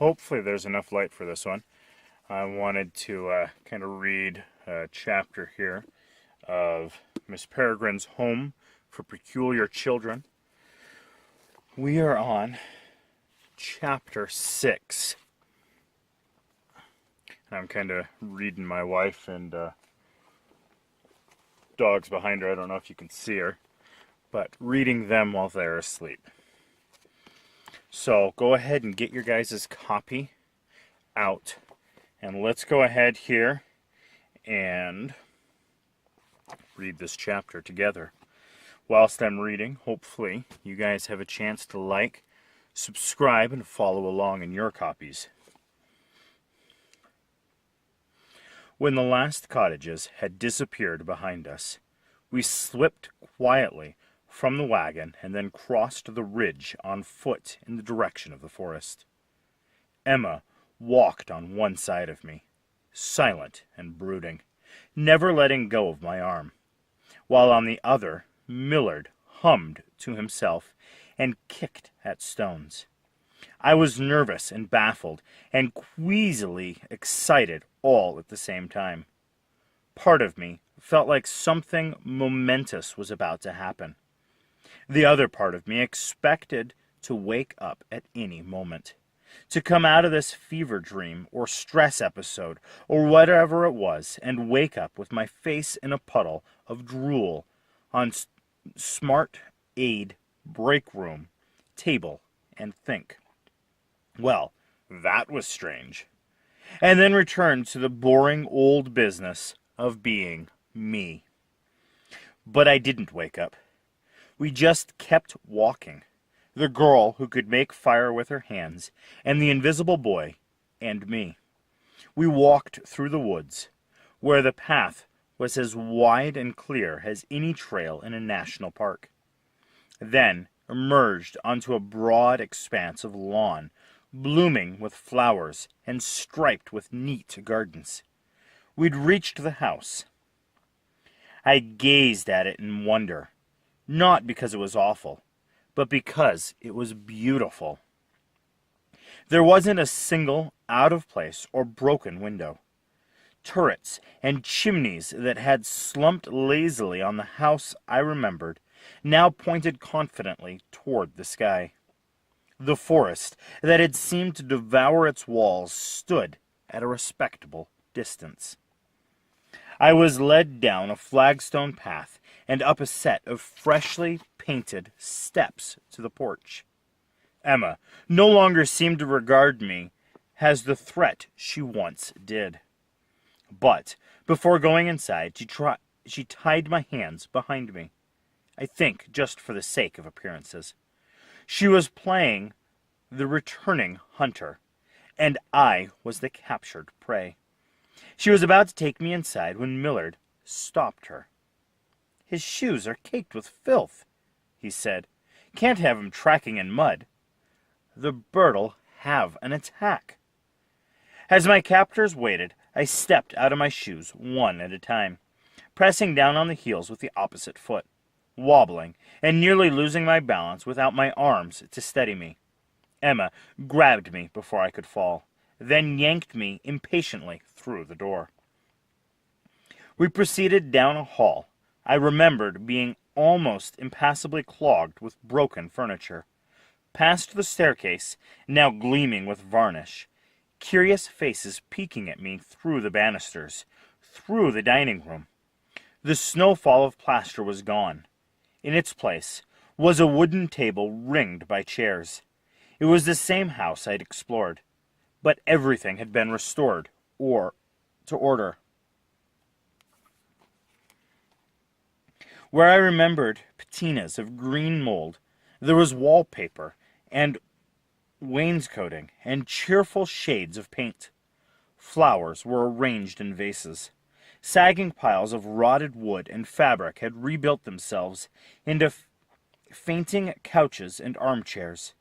Hopefully there's enough light for this one. I wanted to kind of read a chapter here of Miss Peregrine's Home for Peculiar Children. We are on chapter 6. I'm kind of reading my wife and dog's behind her. I don't know if you can see her, but reading them while they're asleep. So go ahead and get your guys' copy out. And let's go ahead here and read this chapter together. Whilst I'm reading, hopefully you guys have a chance to like, subscribe, and follow along in your copies. When the last cottages had disappeared behind us, we slipped quietly from the wagon and then crossed the ridge on foot in the direction of the forest. Emma walked on one side of me, silent and brooding, never letting go of my arm, while on the other Millard hummed to himself and kicked at stones. I was nervous and baffled and queasily excited all at the same time. Part of me felt like something momentous was about to happen. The other part of me expected to wake up at any moment, to come out of this fever dream or stress episode or whatever it was and wake up with my face in a puddle of drool on smart aid break room table and think, well, that was strange, and then return to the boring old business of being me. But I didn't wake up. We just kept walking. The girl who could make fire with her hands, and the invisible boy, and me. We walked through the woods, where the path was as wide and clear as any trail in a national park. Then emerged onto a broad expanse of lawn, blooming with flowers and striped with neat gardens. We'd reached the house. I gazed at it in wonder, not because it was awful, but because it was beautiful. There wasn't a single out-of-place or broken window. Turrets and chimneys that had slumped lazily on the house I remembered now pointed confidently toward the sky. The forest that had seemed to devour its walls stood at a respectable distance. I was led down a flagstone path and up a set of freshly painted steps to the porch. Emma no longer seemed to regard me as the threat she once did. But before going inside, she tied my hands behind me, I think just for the sake of appearances. She was playing the returning hunter, and I was the captured prey. She was about to take me inside when Millard stopped her. "His shoes are caked with filth," he said. "Can't have him tracking in mud. The bird'll have an attack." As my captors waited, I stepped out of my shoes one at a time, pressing down on the heels with the opposite foot, wobbling and nearly losing my balance without my arms to steady me. Emma grabbed me before I could fall, then yanked me impatiently through the door. We proceeded down a hall I remembered being almost impassably clogged with broken furniture, past the staircase, now gleaming with varnish, curious faces peeking at me through the banisters, through the dining room. The snowfall of plaster was gone. In its place was a wooden table ringed by chairs. It was the same house I'd explored, but everything had been restored to order. Where I remembered patinas of green mold, there was wallpaper and wainscoting and cheerful shades of paint. Flowers were arranged in vases. Sagging piles of rotted wood and fabric had rebuilt themselves into fainting couches and armchairs,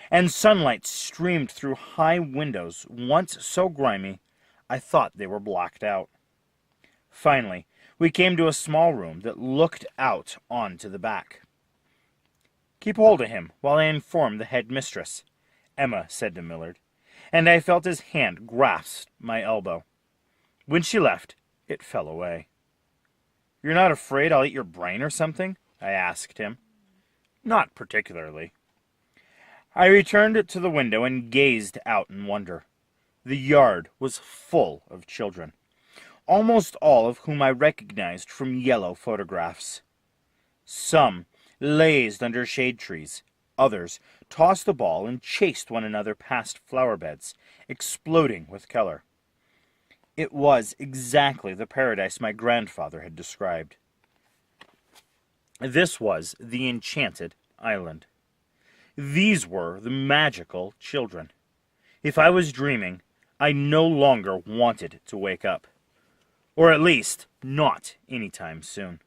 and sunlight streamed through high windows once so grimy I thought they were blacked out. Finally, we came to a small room that looked out onto the back. "Keep hold of him while I inform the head mistress," Emma said to Millard, and I felt his hand grasp my elbow. When she left, it fell away. "You're not afraid I'll eat your brain or something?" I asked him. "Not particularly." I returned to the window and gazed out in wonder. The yard was full of children, almost all of whom I recognized from yellow photographs. Some lazed under shade trees. Others tossed a ball and chased one another past flower beds, exploding with color. It was exactly the paradise my grandfather had described. This was the enchanted island. These were the magical children. If I was dreaming, I no longer wanted to wake up. Or at least, not anytime soon.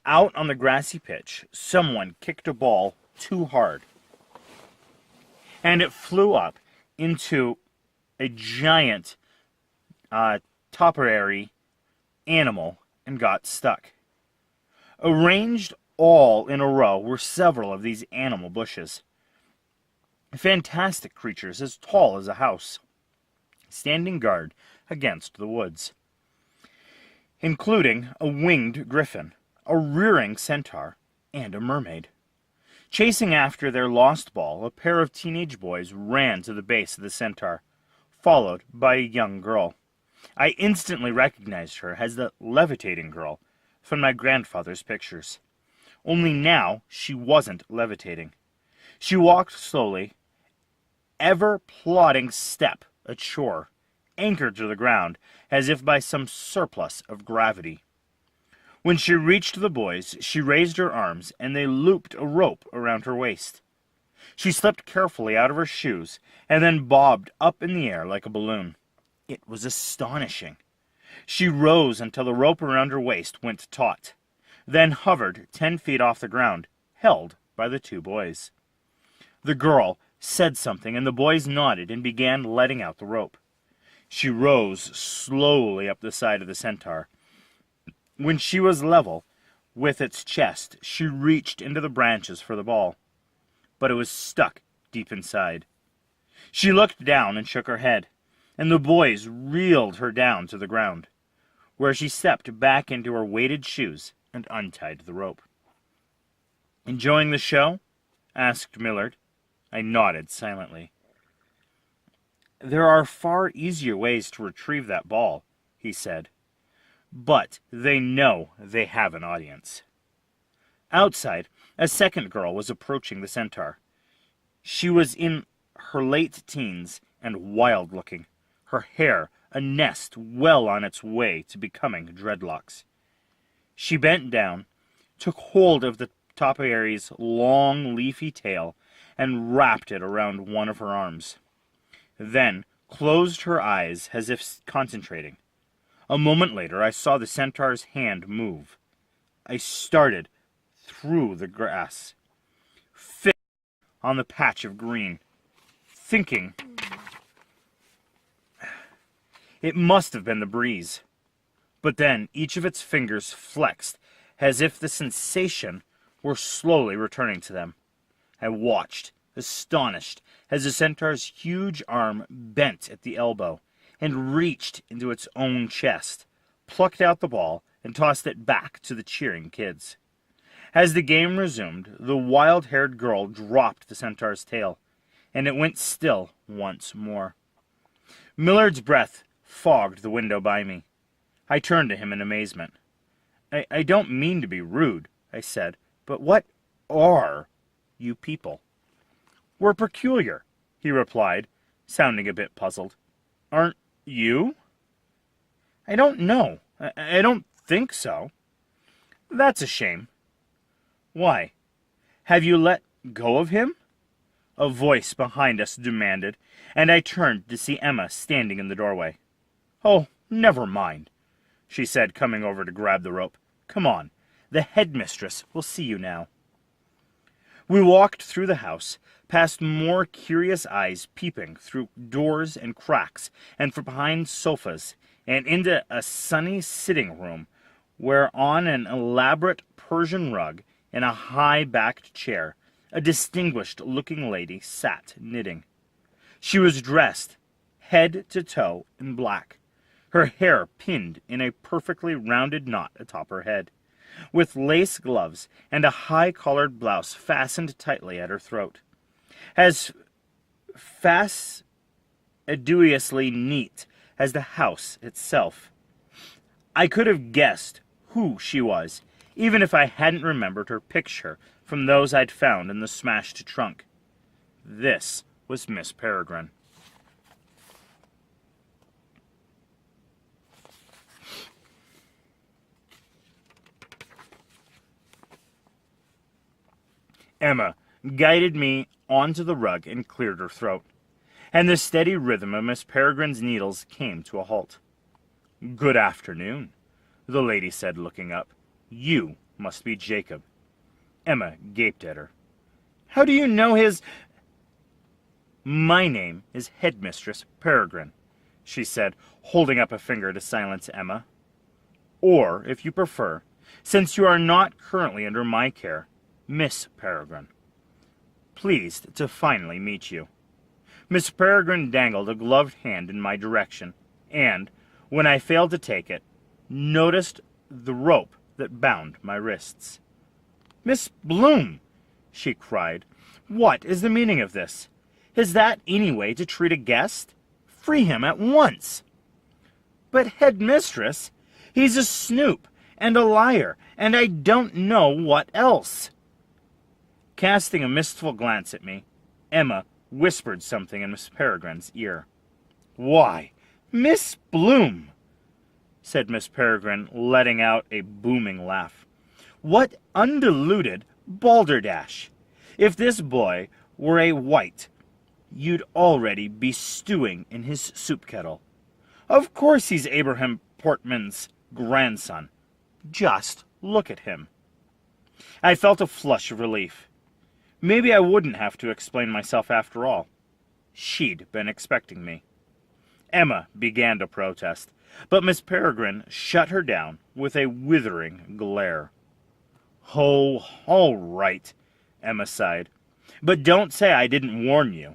Out on the grassy pitch, someone kicked a ball too hard, and it flew up into a giant topiary animal and got stuck. Arranged all in a row were several of these animal bushes. Fantastic creatures as tall as a house, standing guard against the woods, including a winged griffin, a rearing centaur, and a mermaid. Chasing after their lost ball, a pair of teenage boys ran to the base of the centaur, followed by a young girl. I instantly recognized her as the levitating girl from my grandfather's pictures. Only now she wasn't levitating. She walked slowly, ever plodding step ashore, anchored to the ground as if by some surplus of gravity. When she reached the boys, she raised her arms, and they looped a rope around her waist. She slipped carefully out of her shoes, and then bobbed up in the air like a balloon. It was astonishing. She rose until the rope around her waist went taut, then hovered 10 feet off the ground, held by the two boys. The girl said something, and the boys nodded and began letting out the rope. She rose slowly up the side of the centaur. When she was level with its chest, she reached into the branches for the ball, but it was stuck deep inside. She looked down and shook her head, and the boys reeled her down to the ground, where she stepped back into her weighted shoes and untied the rope. "Enjoying the show?" asked Millard. I nodded silently. "There are far easier ways to retrieve that ball," he said. "But they know they have an audience." Outside, a second girl was approaching the centaur. She was in her late teens and wild-looking, her hair a nest well on its way to becoming dreadlocks. She bent down, took hold of the topiary's long, leafy tail, and wrapped it around one of her arms. Then closed her eyes as if concentrating. A moment later, I saw the centaur's hand move. I started through the grass, fixed on the patch of green, thinking it must have been the breeze. But then each of its fingers flexed, as if the sensation were slowly returning to them. I watched, astonished, as the centaur's huge arm bent at the elbow and reached into its own chest, plucked out the ball, and tossed it back to the cheering kids. As the game resumed, the wild-haired girl dropped the centaur's tail, and it went still once more. Millard's breath fogged the window by me. I turned to him in amazement. I don't mean to be rude," I said, "but what are you people?" "We're peculiar," he replied, sounding a bit puzzled. "Aren't you?" "I don't know. I don't think so." "That's a shame." "Why? Have you let go of him?" a voice behind us demanded, and I turned to see Emma standing in the doorway. "Oh, never mind," she said, coming over to grab the rope. "Come on. The headmistress will see you now." We walked through the house, past more curious eyes peeping through doors and cracks, and from behind sofas, and into a sunny sitting room, where on an elaborate Persian rug, in a high-backed chair, a distinguished-looking lady sat knitting. She was dressed, head to toe, in black, her hair pinned in a perfectly rounded knot atop her head, with lace gloves and a high-collared blouse fastened tightly at her throat. As fastidiously neat as the house itself. I could have guessed who she was, even if I hadn't remembered her picture from those I'd found in the smashed trunk. This was Miss Peregrine. Emma guided me onto the rug and cleared her throat, and the steady rhythm of Miss Peregrine's needles came to a halt. "Good afternoon," the lady said, looking up. "You must be Jacob." Emma gaped at her. "How do you know his—" "My name is Headmistress Peregrine," she said, holding up a finger to silence Emma. "Or, if you prefer, since you are not currently under my care, Miss Peregrine. Pleased to finally meet you." Miss Peregrine dangled a gloved hand in my direction, and, when I failed to take it, noticed the rope that bound my wrists. "Miss Bloom!" she cried. "What is the meaning of this? Is that any way to treat a guest? Free him at once!" "But, Headmistress, he's a snoop and a liar, and I don't know what else." Casting a wistful glance at me, Emma whispered something in Miss Peregrine's ear. "Why, Miss Bloom," said Miss Peregrine, letting out a booming laugh. "What undiluted balderdash! If this boy were a white, you'd already be stewing in his soup kettle. Of course he's Abraham Portman's grandson. Just look at him." I felt a flush of relief. Maybe I wouldn't have to explain myself after all. She'd been expecting me. Emma began to protest, but Miss Peregrine shut her down with a withering glare. "Oh, all right," Emma sighed. "But don't say I didn't warn you."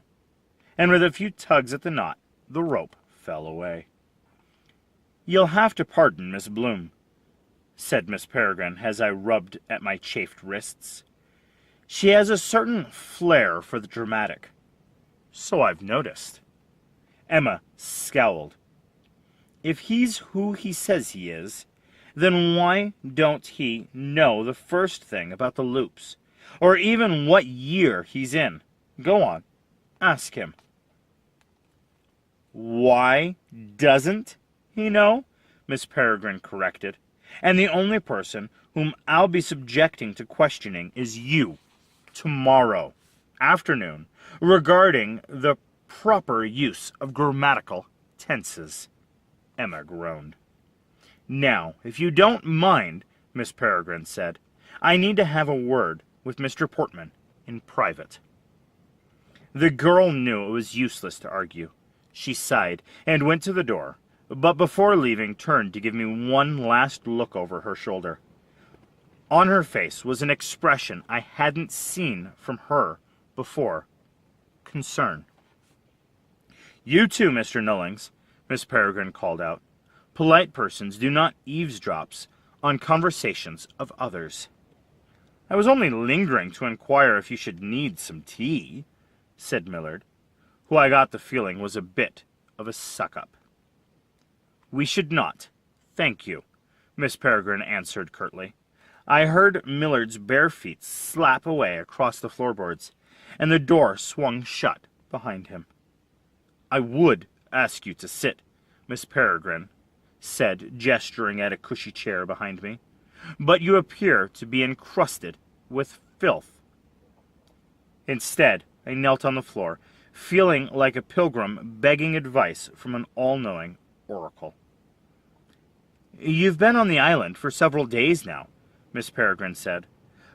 And with a few tugs at the knot, the rope fell away. "You'll have to pardon Miss Bloom," said Miss Peregrine as I rubbed at my chafed wrists. "She has a certain flair for the dramatic. So I've noticed." Emma scowled. "If he's who he says he is, then why don't he know the first thing about the loops, or even what year he's in? Go on, ask him." "Why doesn't he know?" Miss Peregrine corrected. "And the only person whom I'll be subjecting to questioning is you, tomorrow afternoon, regarding the proper use of grammatical tenses." Emma groaned. "Now, if you don't mind," Miss Peregrine said, "I need to have a word with Mr. Portman in private." The girl knew it was useless to argue. She sighed and went to the door, but before leaving turned to give me one last look over her shoulder. On her face was an expression I hadn't seen from her before. Concern. "You too, Mr. Nullings," Miss Peregrine called out. "Polite persons do not eavesdrop on conversations of others." "I was only lingering to inquire if you should need some tea," said Millard, who I got the feeling was a bit of a suck-up. "We should not, thank you," Miss Peregrine answered curtly. I heard Millard's bare feet slap away across the floorboards, and the door swung shut behind him. "I would ask you to sit," Miss Peregrine said, gesturing at a cushy chair behind me, "but you appear to be encrusted with filth." Instead, I knelt on the floor, feeling like a pilgrim begging advice from an all-knowing oracle. "You've been on the island for several days now," Miss Peregrine said.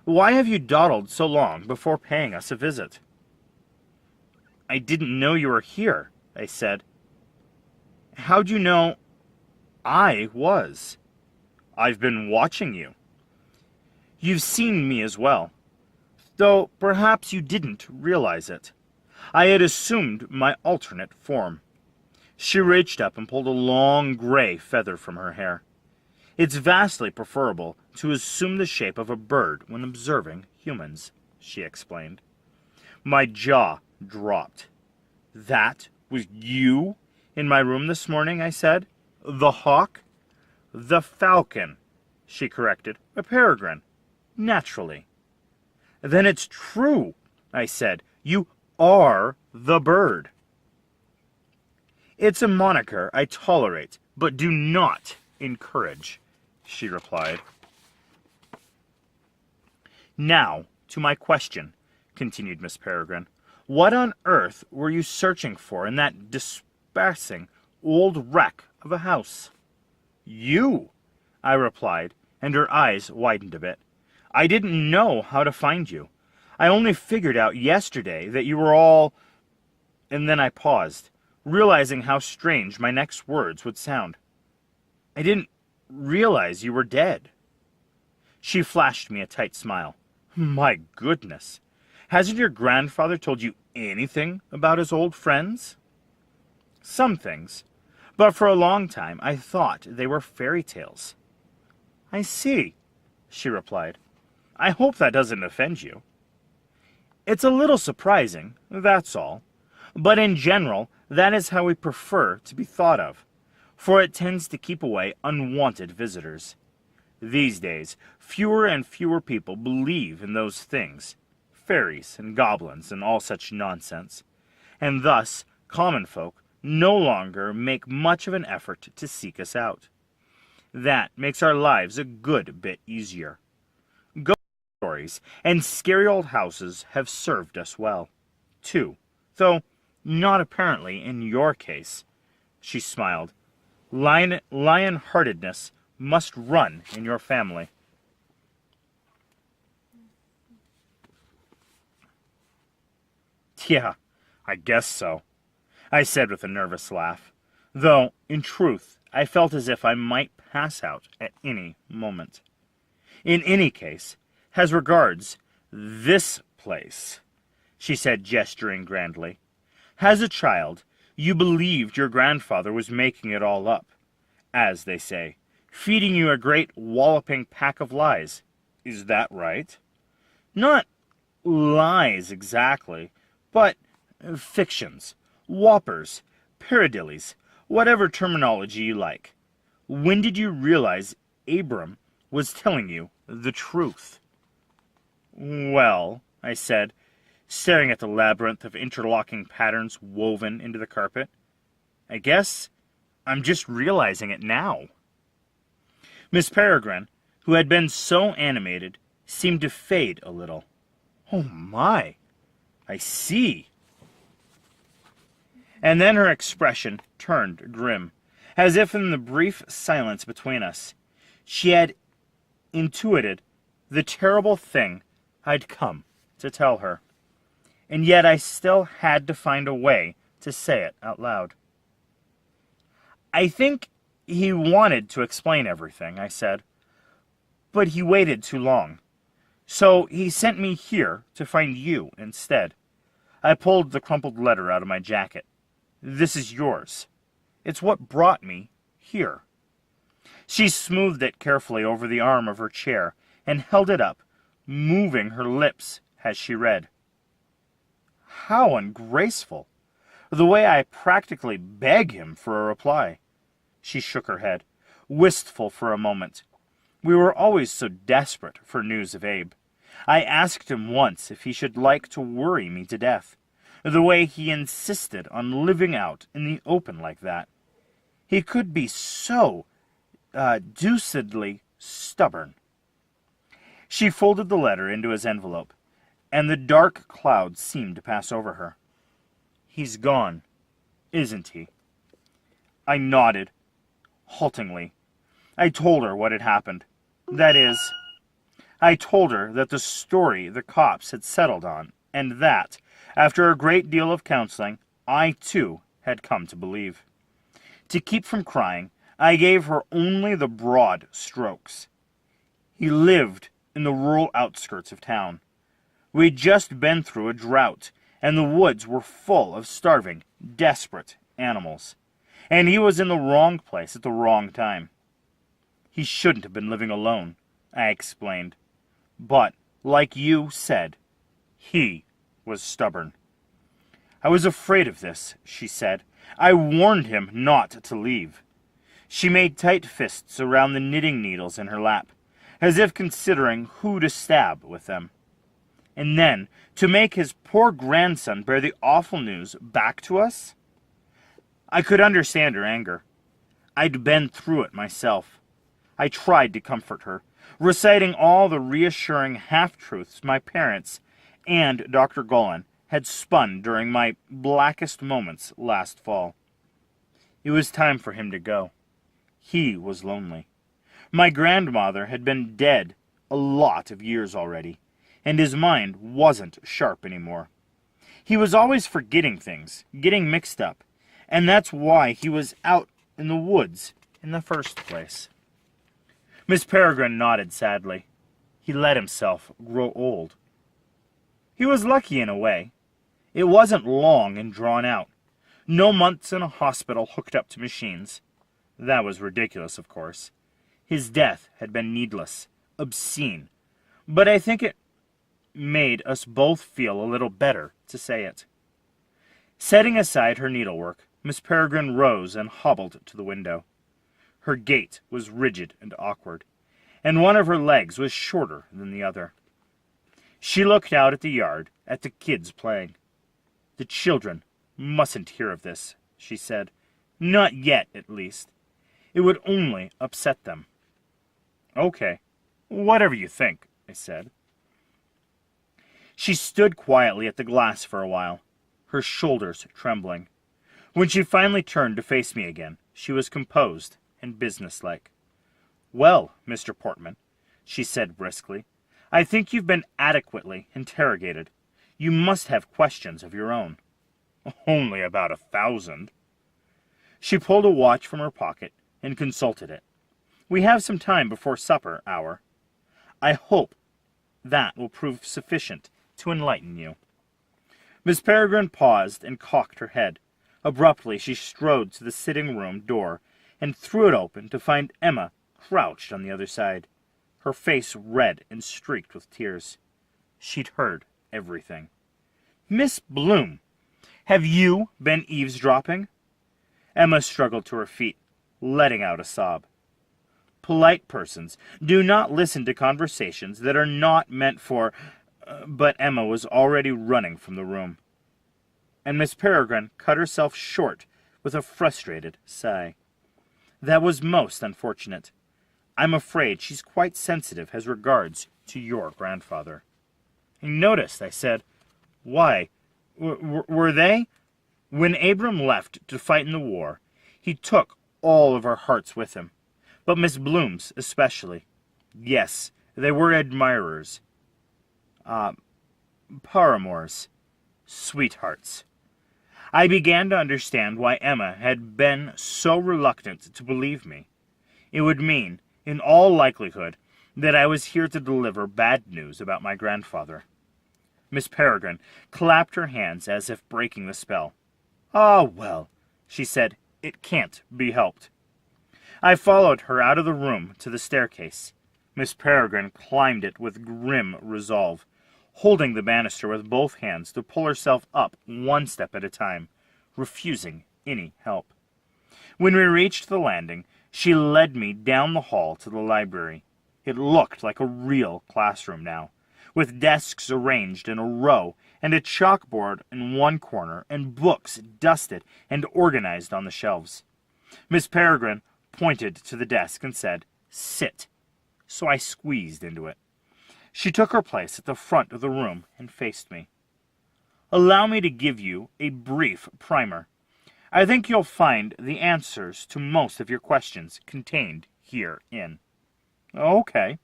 "Why have you dawdled so long before paying us a visit?" "I didn't know you were here," I said. "How'd you know I was?" "I've been watching you." "You've seen me as well, though perhaps you didn't realize it. I had assumed my alternate form. She reached up and pulled a long gray feather from her hair. It's vastly preferable to assume the shape of a bird when observing humans, she explained. My jaw dropped. That was you in my room this morning, I said. The hawk? The falcon, she corrected. A peregrine. Naturally. Then it's true, I said. You are the bird. It's a moniker I tolerate, but do not encourage, she replied. Now, to my question, continued Miss Peregrine. What on earth were you searching for in that distressing old wreck of a house? You, I replied, and her eyes widened a bit. I didn't know how to find you. I only figured out yesterday that you were all... And then I paused, realizing how strange my next words would sound. I didn't realize you were dead. She flashed me a tight smile. My goodness. Hasn't your grandfather told you anything about his old friends? Some things, but for a long time I thought they were fairy tales. I see, she replied. I hope that doesn't offend you. It's a little surprising, that's all. But in general, that is how we prefer to be thought of, for it tends to keep away unwanted visitors. These days, fewer and fewer people believe in those things, fairies and goblins and all such nonsense, and thus common folk no longer make much of an effort to seek us out. That makes our lives a good bit easier. Ghost stories and scary old houses have served us well, too, though not apparently in your case. She smiled. Lion-heartedness must run in your family. Yeah, I guess so, I said with a nervous laugh, though, in truth, I felt as if I might pass out at any moment. In any case, as regards this place, she said, gesturing grandly, as a child, you believed your grandfather was making it all up, as they say, feeding you a great walloping pack of lies. Is that right? Not lies exactly, but fictions, whoppers, paradillies, whatever terminology you like. When did you realize Abram was telling you the truth? Well, I said, staring at the labyrinth of interlocking patterns woven into the carpet, I guess I'm just realizing it now. Miss Peregrine, who had been so animated, seemed to fade a little. Oh my, I see. And then her expression turned grim, as if in the brief silence between us, she had intuited the terrible thing I'd come to tell her. And yet I still had to find a way to say it out loud. I think he wanted to explain everything, I said, but he waited too long. So he sent me here to find you instead. I pulled the crumpled letter out of my jacket. This is yours. It's what brought me here. She smoothed it carefully over the arm of her chair and held it up, moving her lips as she read. How ungraceful! The way I practically beg him for a reply. She shook her head, wistful for a moment. We were always so desperate for news of Abe. I asked him once if he should like to worry me to death, the way he insisted on living out in the open like that. He could be so deucedly stubborn. She folded the letter into his envelope, and the dark cloud seemed to pass over her. He's gone, isn't he? I nodded, haltingly. I told her what had happened. That is, I told her that the story the cops had settled on, and that, after a great deal of counseling, I, too, had come to believe. To keep from crying, I gave her only the broad strokes. He lived in the rural outskirts of town. We'd just been through a drought, and the woods were full of starving, desperate animals. And he was in the wrong place at the wrong time. He shouldn't have been living alone, I explained. But, like you said, he was stubborn. I was afraid of this, she said. I warned him not to leave. She made tight fists around the knitting needles in her lap, as if considering who to stab with them. And then, to make his poor grandson bear the awful news back to us? I could understand her anger. I'd been through it myself. I tried to comfort her, reciting all the reassuring half-truths my parents and Dr. Golan had spun during my blackest moments last fall. It was time for him to go. He was lonely. My grandmother had been dead a lot of years already, and his mind wasn't sharp anymore. He was always forgetting things, getting mixed up, and that's why he was out in the woods in the first place. Miss Peregrine nodded sadly. He let himself grow old. He was lucky in a way. It wasn't long and drawn out. No months in a hospital hooked up to machines. That was ridiculous, of course. His death had been needless, obscene, but I think it made us both feel a little better to say it. Setting aside her needlework, Miss Peregrine rose and hobbled to the window. Her gait was rigid and awkward, and one of her legs was shorter than the other. She looked out at the yard, at the kids playing. The children mustn't hear of this, she said. Not yet, at least. It would only upset them. Okay, whatever you think, I said. She stood quietly at the glass for a while, her shoulders trembling. When she finally turned to face me again, she was composed and businesslike. Well, Mr. Portman, she said briskly, I think you've been adequately interrogated. You must have questions of your own. Only about 1,000. She pulled a watch from her pocket and consulted it. We have some time before supper hour. I hope that will prove sufficient to enlighten you. Miss Peregrine paused and cocked her head. Abruptly she strode to the sitting-room door and threw it open to find Emma crouched on the other side, her face red and streaked with tears. She'd heard everything. Miss Bloom, have you been eavesdropping? Emma struggled to her feet, letting out a sob. Polite persons do not listen to conversations that are not meant for... But Emma was already running from the room, and Miss Peregrine cut herself short with a frustrated sigh. That was most unfortunate. I'm afraid she's quite sensitive as regards to your grandfather. I noticed, I said. Why? Were they? When Abram left to fight in the war, he took all of our hearts with him, but Miss Bloom's especially. Yes, they were admirers. Paramours. Sweethearts. I began to understand why Emma had been so reluctant to believe me. It would mean, in all likelihood, that I was here to deliver bad news about my grandfather. Miss Peregrine clapped her hands as if breaking the spell. Ah, well, she said, it can't be helped. I followed her out of the room to the staircase. Miss Peregrine climbed it with grim resolve, holding the banister with both hands to pull herself up one step at a time, refusing any help. When we reached the landing, she led me down the hall to the library. It looked like a real classroom now, with desks arranged in a row and a chalkboard in one corner and books dusted and organized on the shelves. Miss Peregrine pointed to the desk and said, "Sit." So I squeezed into it. She took her place at the front of the room and faced me. Allow me to give you a brief primer. I think you'll find the answers to most of your questions contained herein. Okay.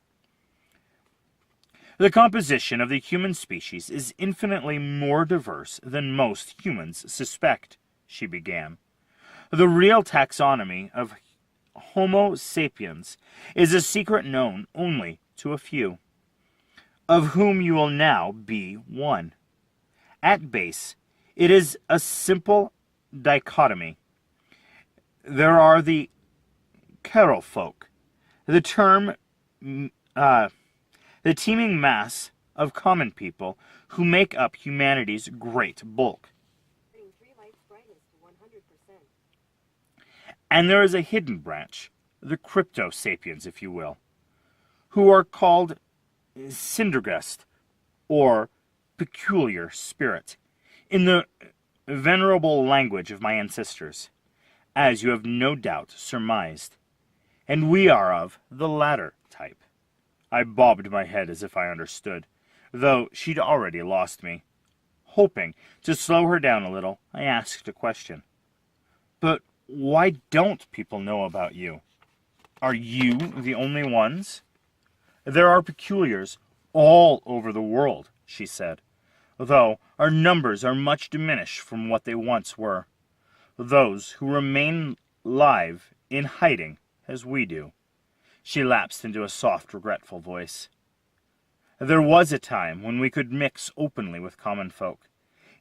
The composition of the human species is infinitely more diverse than most humans suspect, she began. The real taxonomy of Homo sapiens is a secret known only to a few, of whom you will now be one. At base, it is a simple dichotomy. There are the Carol folk, the term, the teeming mass of common people who make up humanity's great bulk. And there is a hidden branch, the crypto-sapiens, if you will, who are called Cindergest, or peculiar spirit, in the venerable language of my ancestors, as you have no doubt surmised. And we are of the latter type. I bobbed my head as if I understood, though she'd already lost me. Hoping to slow her down a little, I asked a question. But why don't people know about you? Are you the only ones? There are peculiars all over the world, she said, though our numbers are much diminished from what they once were. Those who remain live in hiding, as we do. She lapsed into a soft, regretful voice. There was a time when we could mix openly with common folk.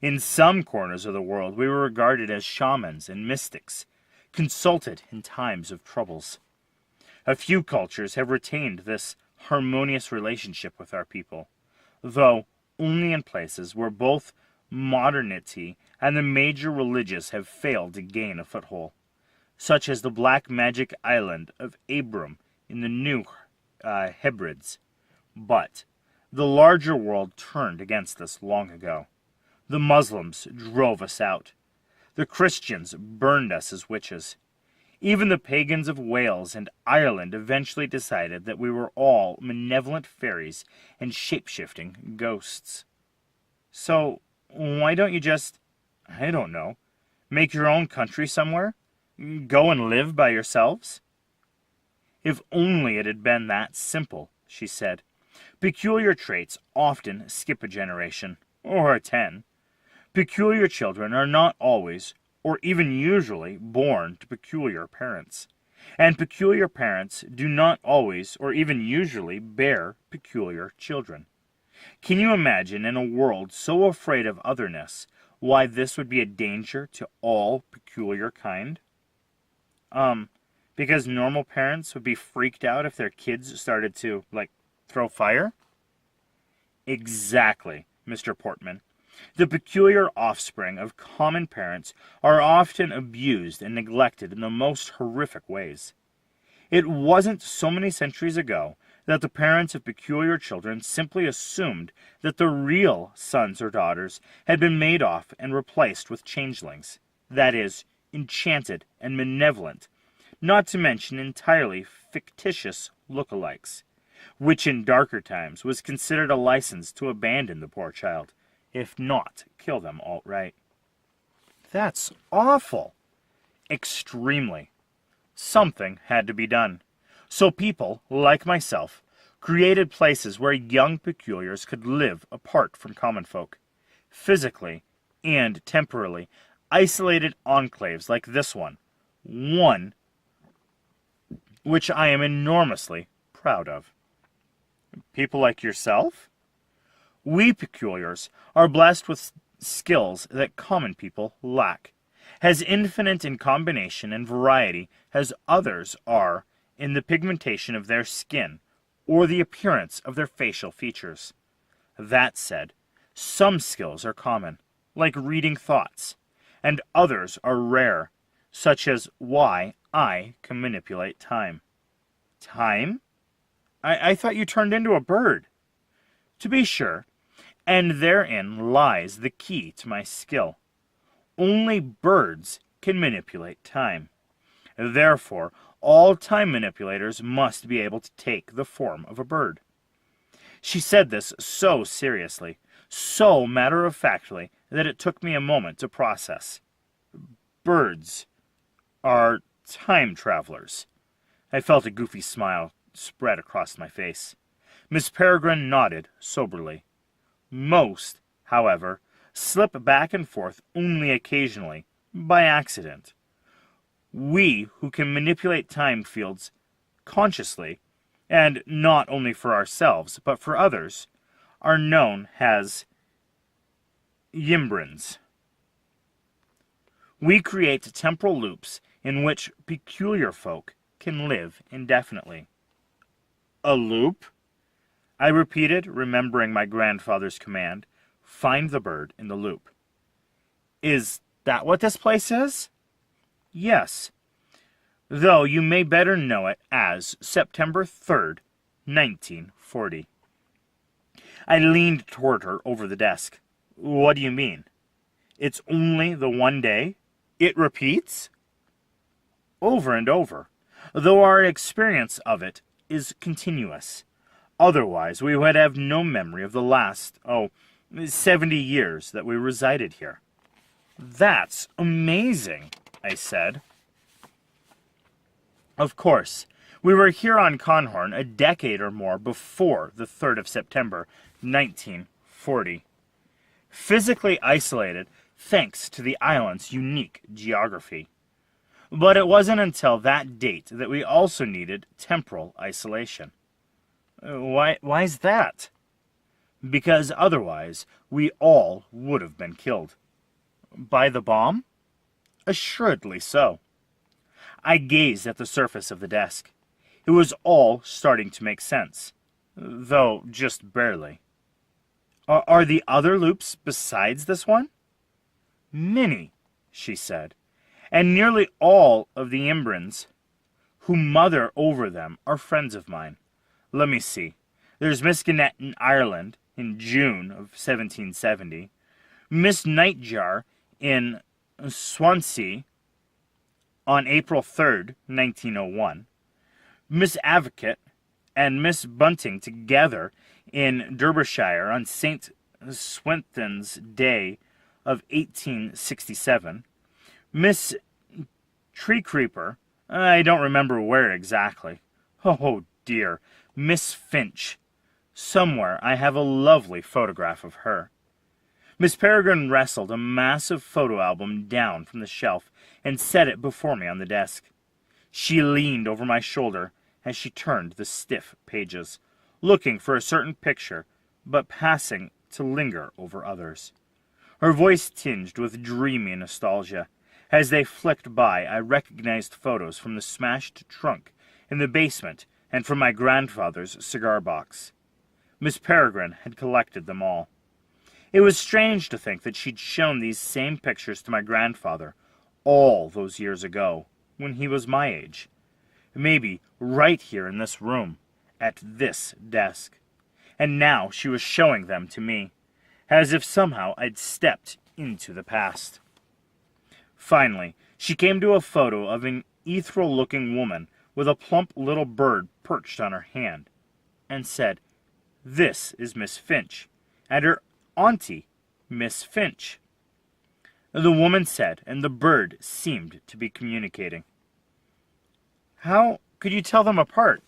In some corners of the world we were regarded as shamans and mystics, consulted in times of troubles. A few cultures have retained this harmonious relationship with our people, though only in places where both modernity and the major religions have failed to gain a foothold, such as the black magic island of Abram in the New Hebrides. But the larger world turned against us long ago. The Muslims drove us out. The Christians burned us as witches. Even the pagans of Wales and Ireland eventually decided that we were all malevolent fairies and shape-shifting ghosts. So, why don't you just, I don't know, make your own country somewhere? Go and live by yourselves? If only it had been that simple, she said. Peculiar traits often skip a generation, or 10. Peculiar children are not always, or even usually, born to peculiar parents. And peculiar parents do not always, or even usually, bear peculiar children. Can you imagine, in a world so afraid of otherness, why this would be a danger to all peculiar kind? Because normal parents would be freaked out if their kids started to, throw fire? Exactly, Mr. Portman. The peculiar offspring of common parents are often abused and neglected in the most horrific ways. It wasn't so many centuries ago that the parents of peculiar children simply assumed that the real sons or daughters had been made off and replaced with changelings, that is, enchanted and malevolent, not to mention entirely fictitious look-alikes, which in darker times was considered a license to abandon the poor child, if not kill them outright. That's awful. Extremely. Something had to be done. So people, like myself, created places where young peculiars could live apart from common folk, physically and temporally, isolated enclaves like this one which I am enormously proud of. People like yourself? We peculiars are blessed with skills that common people lack, as infinite in combination and variety as others are in the pigmentation of their skin or the appearance of their facial features. That said, some skills are common, like reading thoughts, and others are rare, such as why I can manipulate time. Time? I thought you turned into a bird. To be sure, and therein lies the key to my skill. Only birds can manipulate time. Therefore, all time manipulators must be able to take the form of a bird. She said this so seriously, so matter-of-factly, that it took me a moment to process. Birds are time travelers. I felt a goofy smile spread across my face. Miss Peregrine nodded soberly. Most, however, slip back and forth only occasionally, by accident. We who can manipulate time fields consciously, and not only for ourselves, but for others, are known as Yimbrins. We create temporal loops in which peculiar folk can live indefinitely. A loop? I repeated, remembering my grandfather's command, find the bird in the loop. Is that what this place is? Yes, though you may better know it as September 3rd, 1940. I leaned toward her over the desk. What do you mean? It's only the one day? It repeats? Over and over, though our experience of it is continuous. Otherwise, we would have no memory of the last, 70 years that we resided here. That's amazing, I said. Of course, we were here on Conhorn a decade or more before the 3rd of September, 1940. Physically isolated thanks to the island's unique geography. But it wasn't until that date that we also needed temporal isolation. Why's that? Because otherwise we all would have been killed. By the bomb? Assuredly so. I gazed at the surface of the desk. It was all starting to make sense, though just barely. Are the other loops besides this one? Many, she said, and nearly all of the Imbrins who mother over them are friends of mine. Let me see. There's Miss Gannett in Ireland in June of 1770, Miss Nightjar in Swansea on April 3rd, 1901, Miss Advocate and Miss Bunting together in Derbyshire on St. Swithin's Day of 1867, Miss Tree Creeper, I don't remember where exactly. Oh dear, Miss Finch. Somewhere I have a lovely photograph of her. Miss Peregrine wrestled a massive photo album down from the shelf and set it before me on the desk. She leaned over my shoulder as she turned the stiff pages, looking for a certain picture, but passing to linger over others. Her voice tinged with dreamy nostalgia. As they flicked by, I recognized photos from the smashed trunk in the basement and from my grandfather's cigar box. Miss Peregrine had collected them all. It was strange to think that she'd shown these same pictures to my grandfather all those years ago, when he was my age. Maybe right here in this room, at this desk. And now she was showing them to me, as if somehow I'd stepped into the past. Finally, she came to a photo of an ethereal-looking woman with a plump little bird perched on her hand, and said, "This is Miss Finch, and her auntie, Miss Finch." The woman said, and the bird seemed to be communicating. "How could you tell them apart?"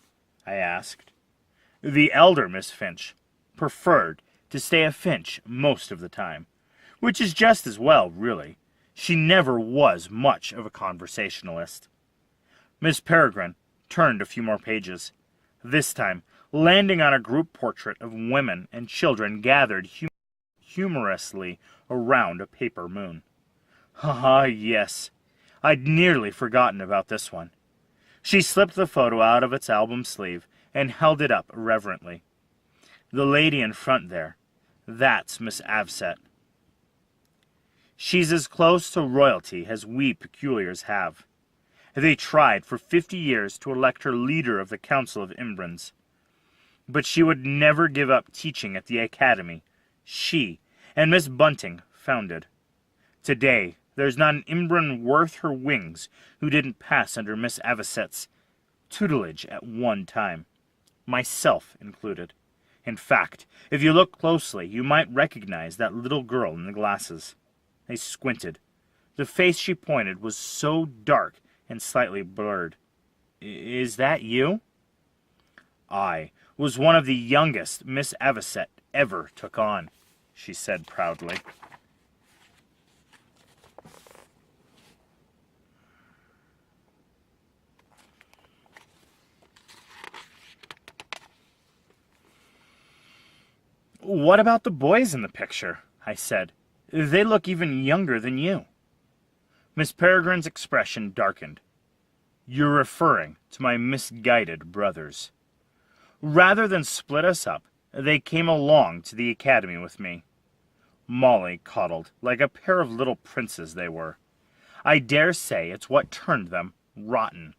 I asked. The elder Miss Finch preferred to stay a Finch most of the time, which is just as well, really. She never was much of a conversationalist. Miss Peregrine turned a few more pages, this time landing on a group portrait of women and children gathered humorously around a paper moon. Ah, yes, I'd nearly forgotten about this one. She slipped the photo out of its album sleeve and held it up reverently. The lady in front there, that's Miss Avset. She's as close to royalty as we peculiars have. They tried for 50 years to elect her leader of the Council of Imbrins. But she would never give up teaching at the academy she and Miss Bunting founded. Today, there's not an Imbrin worth her wings who didn't pass under Miss Avset's tutelage at one time, myself included. In fact, if you look closely, you might recognize that little girl in the glasses. I squinted. The face she pointed was so dark and slightly blurred. Is that you? I was one of the youngest Miss Avset ever took on, she said proudly. What about the boys in the picture? I said. They look even younger than you." Miss Peregrine's expression darkened. "You're referring to my misguided brothers. Rather than split us up, they came along to the academy with me. Molly coddled, like a pair of little princes they were. I dare say it's what turned them rotten."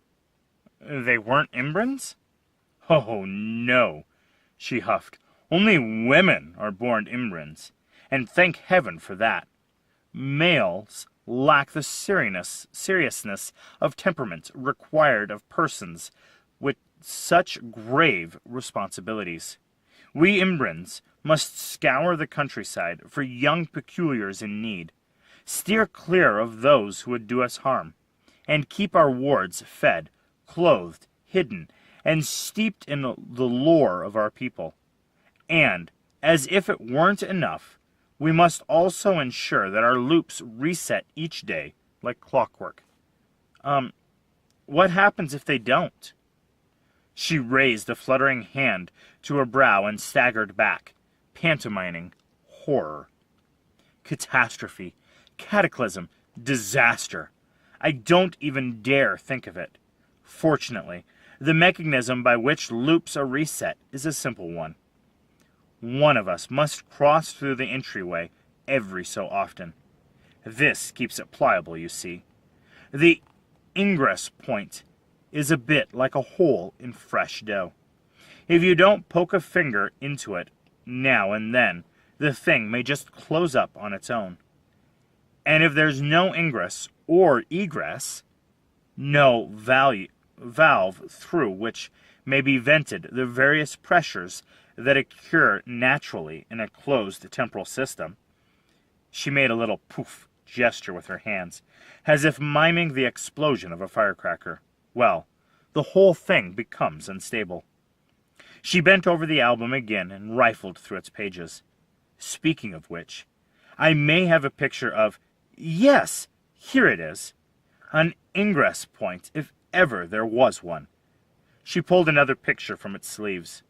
"They weren't Imbrans?" "Oh, no," she huffed. "Only women are born Imbrans, and thank heaven for that. Males lack the seriousness of temperament required of persons with such grave responsibilities. We Imbrans must scour the countryside for young peculiars in need, steer clear of those who would do us harm, and keep our wards fed, clothed, hidden, and steeped in the lore of our people. And, as if it weren't enough, we must also ensure that our loops reset each day like clockwork." What happens if they don't?" She raised a fluttering hand to her brow and staggered back, pantomiming horror. "Catastrophe, cataclysm, disaster. I don't even dare think of it. Fortunately, the mechanism by which loops are reset is a simple one. One of us must cross through the entryway every so often. This keeps it pliable, you see. The ingress point is a bit like a hole in fresh dough. If you don't poke a finger into it now and then, the thing may just close up on its own. And if there's no ingress or egress, no valve through which may be vented the various pressures that occur naturally in a closed temporal system." She made a little poof gesture with her hands, as if miming the explosion of a firecracker. "Well, the whole thing becomes unstable." She bent over the album again and rifled through its pages. "Speaking of which, I may have a picture of— yes, here it is. An ingress point, if ever there was one." She pulled another picture from its sleeves.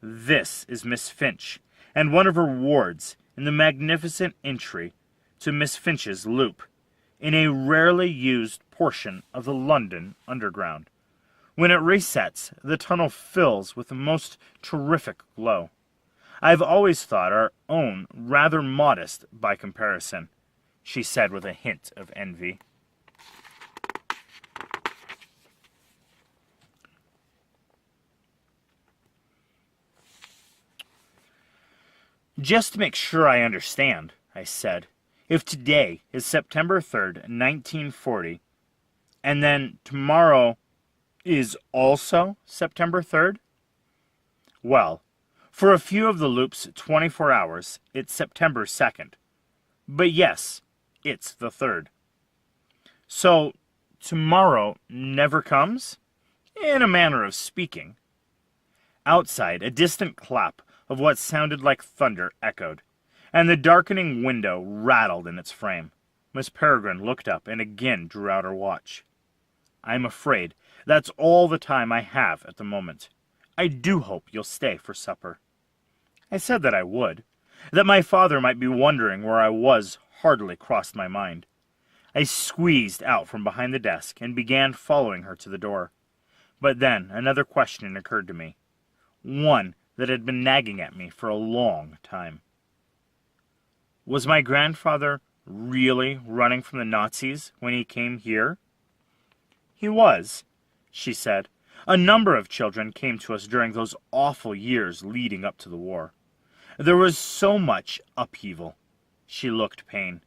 "This is Miss Finch, and one of her wards in the magnificent entry to Miss Finch's loop, in a rarely used portion of the London Underground. When it resets, the tunnel fills with a most terrific glow. I've always thought our own rather modest by comparison," she said with a hint of envy. "Just to make sure I understand," I said, "if today is September 3rd, 1940, and then tomorrow is also September 3rd? Well, for a few of the loop's 24 hours, it's September 2nd. But yes, it's the 3rd. So, tomorrow never comes? In a manner of speaking." Outside, a distant clap of what sounded like thunder echoed, and the darkening window rattled in its frame. Miss Peregrine looked up and again drew out her watch. "I'm afraid that's all the time I have at the moment. I do hope you'll stay for supper." I said that I would. That my father might be wondering where I was hardly crossed my mind. I squeezed out from behind the desk and began following her to the door. But then another question occurred to me, one that had been nagging at me for a long time. Was my grandfather really running from the Nazis when he came here? "He was," she said. "A number of children came to us during those awful years leading up to the war. There was so much upheaval." She looked pained,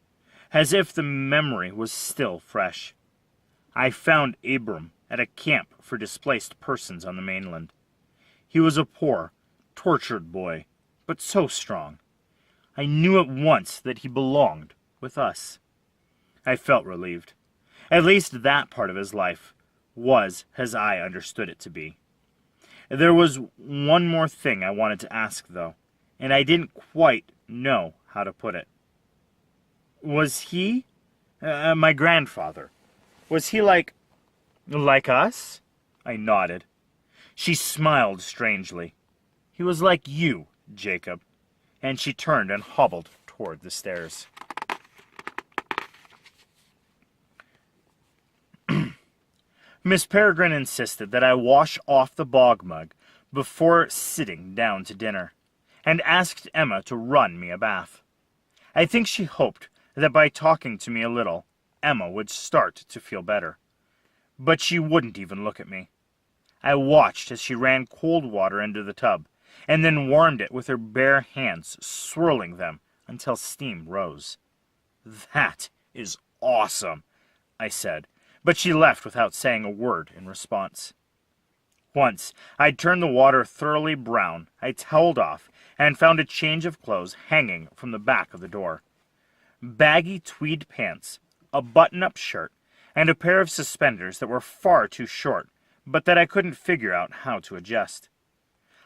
as if the memory was still fresh. "I found Abram at a camp for displaced persons on the mainland. He was a poor, tortured boy, but so strong. I knew at once that he belonged with us." I felt relieved. At least that part of his life was as I understood it to be. There was one more thing I wanted to ask, though, and I didn't quite know how to put it. "Was he, my grandfather, was he like us?" I nodded. She smiled strangely. "He was like you, Jacob," and she turned and hobbled toward the stairs. Miss Peregrine insisted that I wash off the bog mug before sitting down to dinner, and asked Emma to run me a bath. I think she hoped that by talking to me a little, Emma would start to feel better. But she wouldn't even look at me. I watched as she ran cold water into the tub, and then warmed it with her bare hands, swirling them until steam rose. "That is awesome," I said, but she left without saying a word in response. Once I'd turned the water thoroughly brown, I toweled off and found a change of clothes hanging from the back of the door. Baggy tweed pants, a button-up shirt, and a pair of suspenders that were far too short, but that I couldn't figure out how to adjust.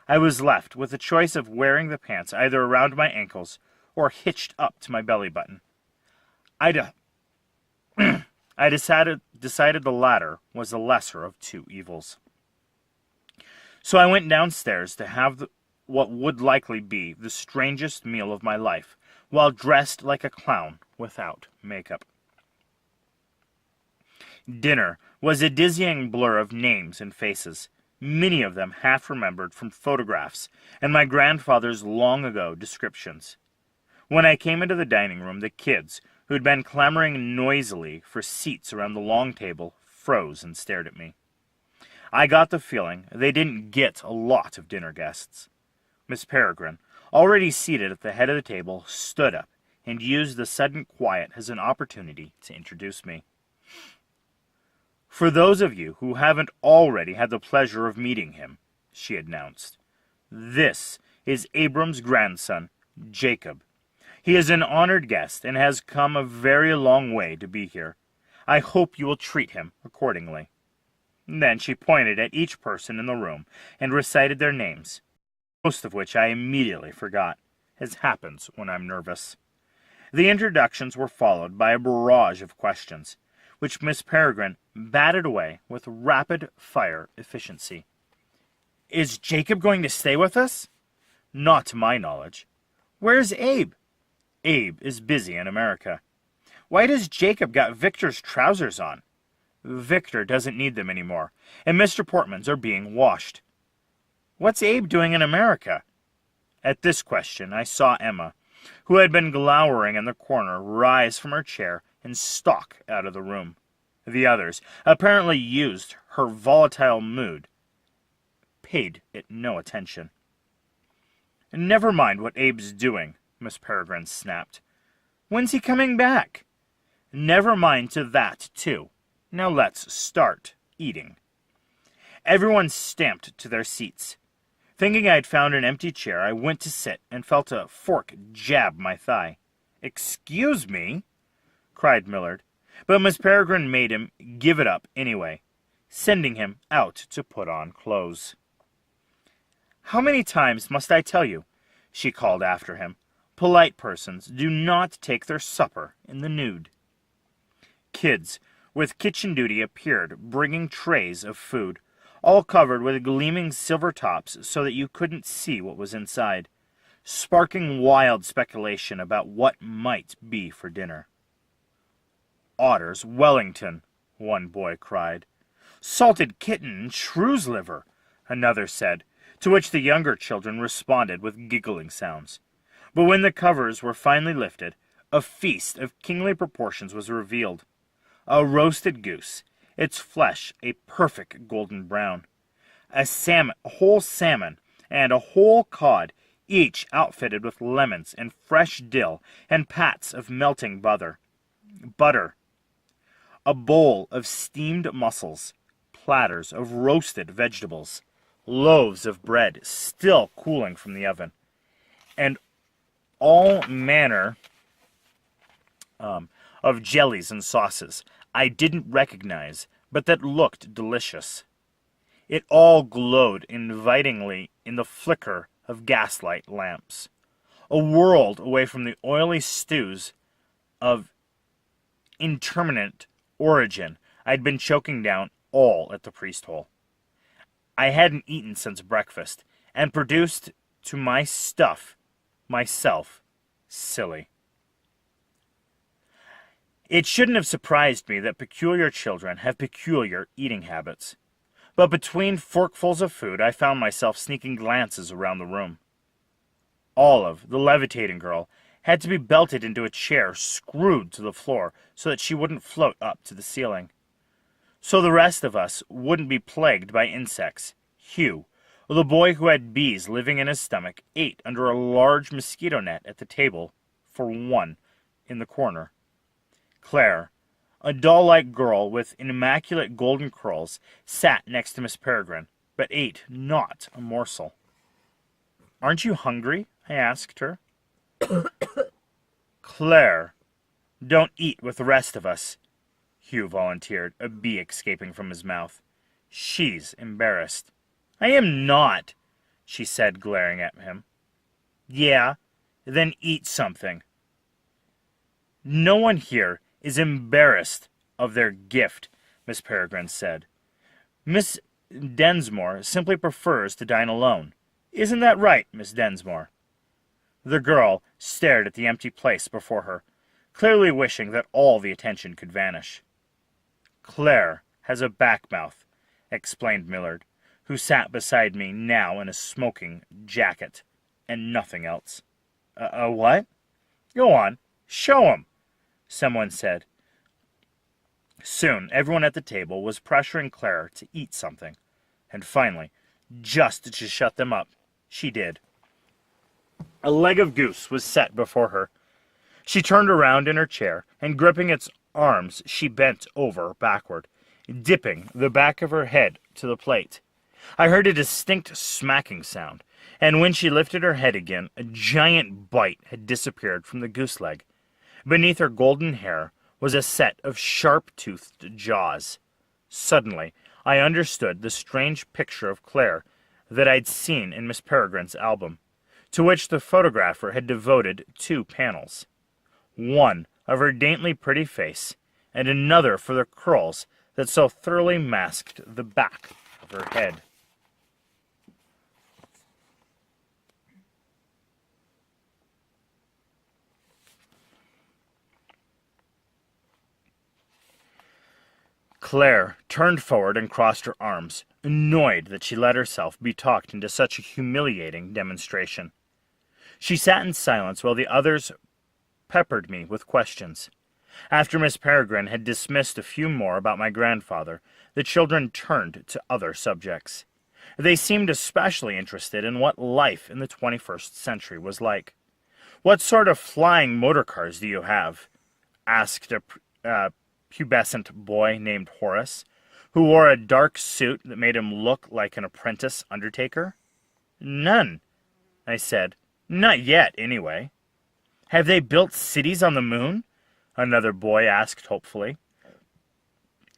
I was left with the choice of wearing the pants either around my ankles or hitched up to my belly button. I decided the latter was the lesser of two evils. So I went downstairs to have what would likely be the strangest meal of my life, while dressed like a clown without makeup. Dinner was a dizzying blur of names and faces, many of them half-remembered from photographs and my grandfather's long-ago descriptions. When I came into the dining room, the kids, who'd been clamoring noisily for seats around the long table, froze and stared at me. I got the feeling they didn't get a lot of dinner guests. Miss Peregrine, already seated at the head of the table, stood up and used the sudden quiet as an opportunity to introduce me. "For those of you who haven't already had the pleasure of meeting him," she announced, "this is Abram's grandson, Jacob. He is an honored guest and has come a very long way to be here. I hope you will treat him accordingly." Then she pointed at each person in the room and recited their names, most of which I immediately forgot, as happens when I'm nervous. The introductions were followed by a barrage of questions, which Miss Peregrine batted away with rapid-fire efficiency. "Is Jacob going to stay with us?" "Not to my knowledge." "Where's Abe?" "Abe is busy in America." "Why does Jacob got Victor's trousers on?" "Victor doesn't need them anymore, and Mr. Portman's are being washed." "What's Abe doing in America?" At this question I saw Emma, who had been glowering in the corner, rise from her chair and stalk out of the room. The others, apparently used her volatile mood, paid it no attention. "Never mind what Abe's doing," Miss Peregrine snapped. "When's he coming back?" "Never mind to that, too. Now let's start eating." Everyone stamped to their seats. Thinking I'd found an empty chair, I went to sit and felt a fork jab my thigh. "Excuse me?" cried Millard, but Miss Peregrine made him give it up anyway, sending him out to put on clothes. "How many times must I tell you?" she called after him. "Polite persons do not take their supper in the nude." Kids with kitchen duty appeared, bringing trays of food, all covered with gleaming silver tops so that you couldn't see what was inside, sparking wild speculation about what might be for dinner. "Otter's Wellington," one boy cried. "Salted kitten and shrew's liver," another said, to which the younger children responded with giggling sounds. But when the covers were finally lifted, a feast of kingly proportions was revealed. A roasted goose, its flesh a perfect golden brown, a whole salmon, and a whole cod, each outfitted with lemons and fresh dill and pats of melting butter, a bowl of steamed mussels, platters of roasted vegetables, loaves of bread still cooling from the oven, and all manner of jellies and sauces I didn't recognize, but that looked delicious. It all glowed invitingly in the flicker of gaslight lamps, a world away from the oily stews of intermittent origin I'd been choking down all at the priest hole. I hadn't eaten since breakfast, and produced to my stuff myself silly. It shouldn't have surprised me that peculiar children have peculiar eating habits. But between forkfuls of food, I found myself sneaking glances around the room. Olive, the levitating girl, had to be belted into a chair screwed to the floor so that she wouldn't float up to the ceiling. So the rest of us wouldn't be plagued by insects. Hugh, the boy who had bees living in his stomach, ate under a large mosquito net at the table for one in the corner. Claire, a doll-like girl with immaculate golden curls, sat next to Miss Peregrine, but ate not a morsel. "Aren't you hungry?" I asked her. "Claire, don't eat with the rest of us," Hugh volunteered, a bee escaping from his mouth. "She's embarrassed." "I am not," she said, glaring at him. "Yeah, then eat something." "No one here is embarrassed of their gift," Miss Peregrine said. "Miss Densmore simply prefers to dine alone. Isn't that right, Miss Densmore?" The girl stared at the empty place before her, clearly wishing that all the attention could vanish. "Claire has a back mouth," explained Millard, who sat beside me now in a smoking jacket and nothing else. A what?" "Go on, show 'em," someone said. Soon everyone at the table was pressuring Claire to eat something, and finally, just to shut them up, she did. A leg of goose was set before her. She turned around in her chair, and gripping its arms, she bent over backward, dipping the back of her head to the plate. I heard a distinct smacking sound, and when she lifted her head again, a giant bite had disappeared from the goose leg. Beneath her golden hair was a set of sharp-toothed jaws. Suddenly, I understood the strange picture of Claire that I'd seen in Miss Peregrine's album, to which the photographer had devoted 2 panels. One of her daintily pretty face, and another for the curls that so thoroughly masked the back of her head. Claire turned forward and crossed her arms, annoyed that she let herself be talked into such a humiliating demonstration. She sat in silence while the others peppered me with questions. After Miss Peregrine had dismissed a few more about my grandfather, the children turned to other subjects. They seemed especially interested in what life in the 21st century was like. "What sort of flying motor cars do you have?" asked a pubescent boy named Horace, who wore a dark suit that made him look like an apprentice undertaker. "None," I said. "Not yet, anyway." "Have they built cities on the moon?" another boy asked hopefully.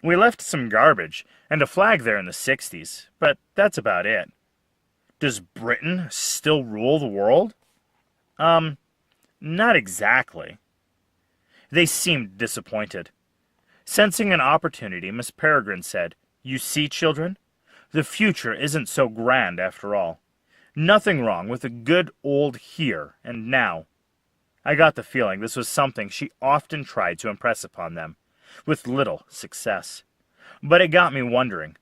"We left some garbage and a flag there in the 60s, but that's about it." "Does Britain still rule the world?" Not exactly." They seemed disappointed. Sensing an opportunity, Miss Peregrine said, "You see, children, the future isn't so grand after all. Nothing wrong with a good old here and now." I got the feeling this was something she often tried to impress upon them, with little success. But it got me wondering,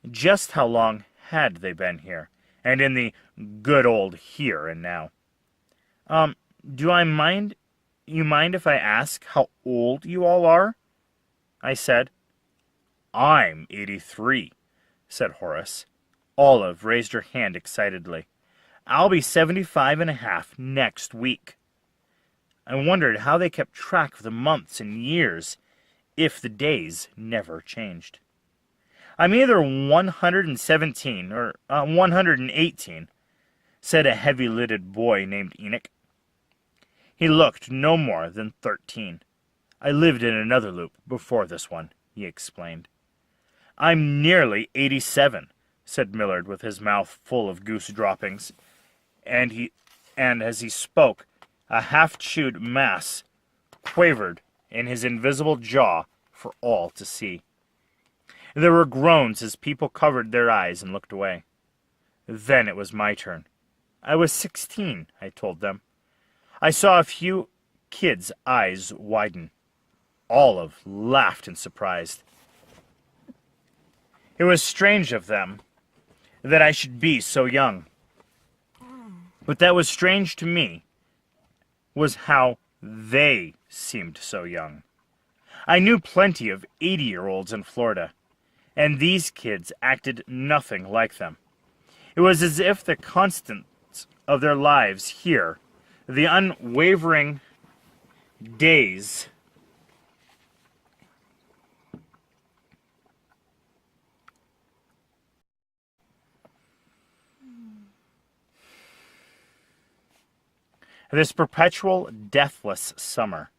just how long had they been here, and in the good old here and now? Do I mind if I ask how old you all are?" I said. "I'm 83, said Horace. Olive raised her hand excitedly. "I'll be 75 and a half next week." I wondered how they kept track of the months and years, if the days never changed. "I'm either 117 or 118, said a heavy-lidded boy named Enoch. He looked no more than 13. "I lived in another loop before this one," he explained. "I'm nearly 87, said Millard with his mouth full of goose droppings, and as he spoke, a half-chewed mass quavered in his invisible jaw for all to see. There were groans as people covered their eyes and looked away. Then it was my turn. "I was 16, I told them. I saw a few kids' eyes widen. Olive laughed in surprise. It was strange of them that I should be so young. But that was strange to me was how they seemed so young. I knew plenty of 80-year-olds in Florida, and these kids acted nothing like them. It was as if the constants of their lives here, the unwavering days, this perpetual, deathless summer,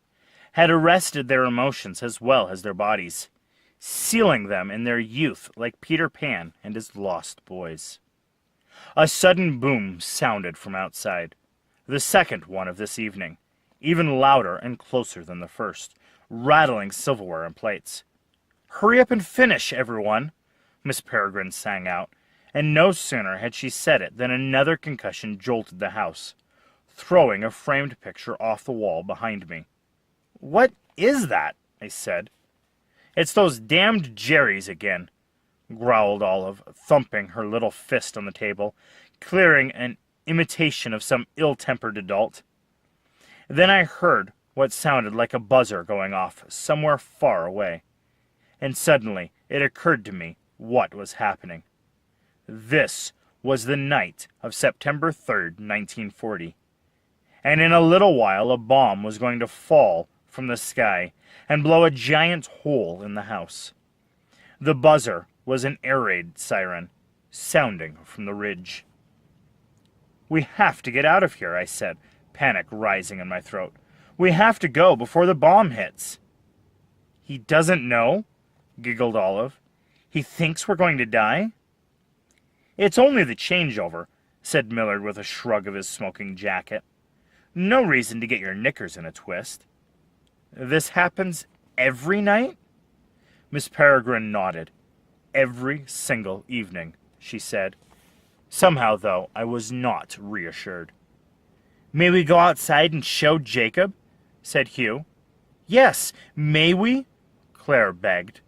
had arrested their emotions as well as their bodies, sealing them in their youth like Peter Pan and his lost boys. A sudden boom sounded from outside, the second one of this evening, even louder and closer than the first, rattling silverware and plates. "Hurry up and finish, everyone," Miss Peregrine sang out, and no sooner had she said it than another concussion jolted the house, throwing a framed picture off the wall behind me. "What is that?" I said. "It's those damned Jerrys again," growled Olive, thumping her little fist on the table, clearing an imitation of some ill-tempered adult. Then I heard what sounded like a buzzer going off somewhere far away, and suddenly it occurred to me what was happening. This was the night of September 3rd, 1940, and in a little while a bomb was going to fall from the sky and blow a giant hole in the house. The buzzer was an air raid siren, sounding from the ridge. "We have to get out of here," I said, panic rising in my throat. "We have to go before the bomb hits." "He doesn't know?" giggled Olive. "He thinks we're going to die?" "It's only the changeover," said Millard with a shrug of his smoking jacket. "No reason to get your knickers in a twist." "This happens every night?" Miss Peregrine nodded. "Every single evening," she said. Somehow, though, I was not reassured. "May we go outside and show Jacob?" said Hugh. "Yes, may we?" Claire begged,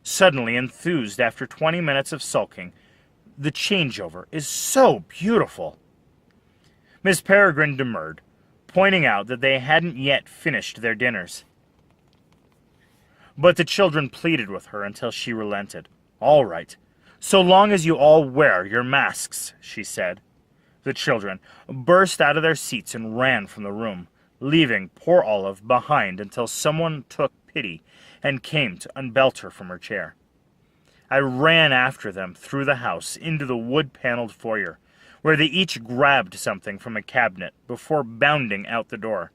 suddenly enthused after 20 minutes of sulking. "The changeover is so beautiful." Miss Peregrine demurred, pointing out that they hadn't yet finished their dinners. But the children pleaded with her until she relented. "All right, so long as you all wear your masks," she said. The children burst out of their seats and ran from the room, leaving poor Olive behind until someone took pity and came to unbelt her from her chair. I ran after them through the house into the wood-paneled foyer, where they each grabbed something from a cabinet before bounding out the door.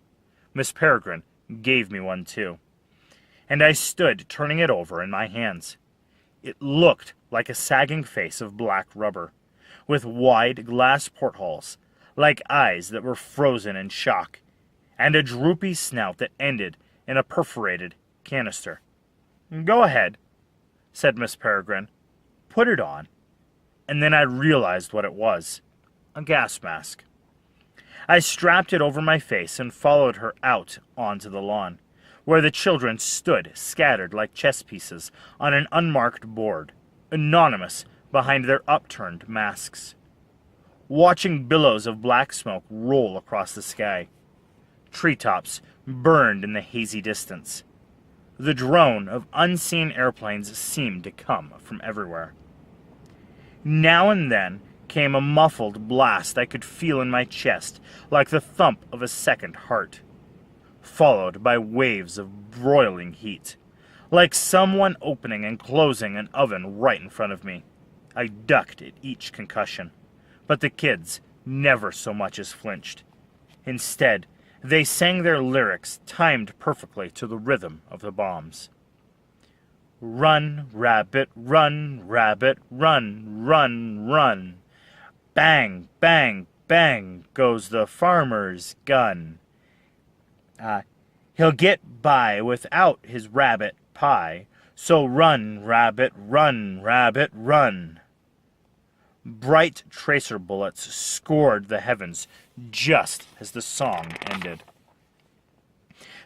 Miss Peregrine gave me one too, and I stood turning it over in my hands. It looked like a sagging face of black rubber, with wide glass portholes, like eyes that were frozen in shock, and a droopy snout that ended in a perforated canister. "Go ahead," said Miss Peregrine. "Put it on." And then I realized what it was. A gas mask. I strapped it over my face and followed her out onto the lawn, where the children stood scattered like chess pieces on an unmarked board, anonymous behind their upturned masks, watching billows of black smoke roll across the sky. Treetops burned in the hazy distance. The drone of unseen airplanes seemed to come from everywhere. Now and then came a muffled blast I could feel in my chest, like the thump of a second heart, followed by waves of broiling heat, like someone opening and closing an oven right in front of me. I ducked at each concussion, but the kids never so much as flinched. Instead, they sang their lyrics timed perfectly to the rhythm of the bombs. "Run, rabbit, run, run, run. Bang, bang, bang goes the farmer's gun. He'll get by without his rabbit pie, so run, rabbit, run." Bright tracer bullets scored the heavens just as the song ended.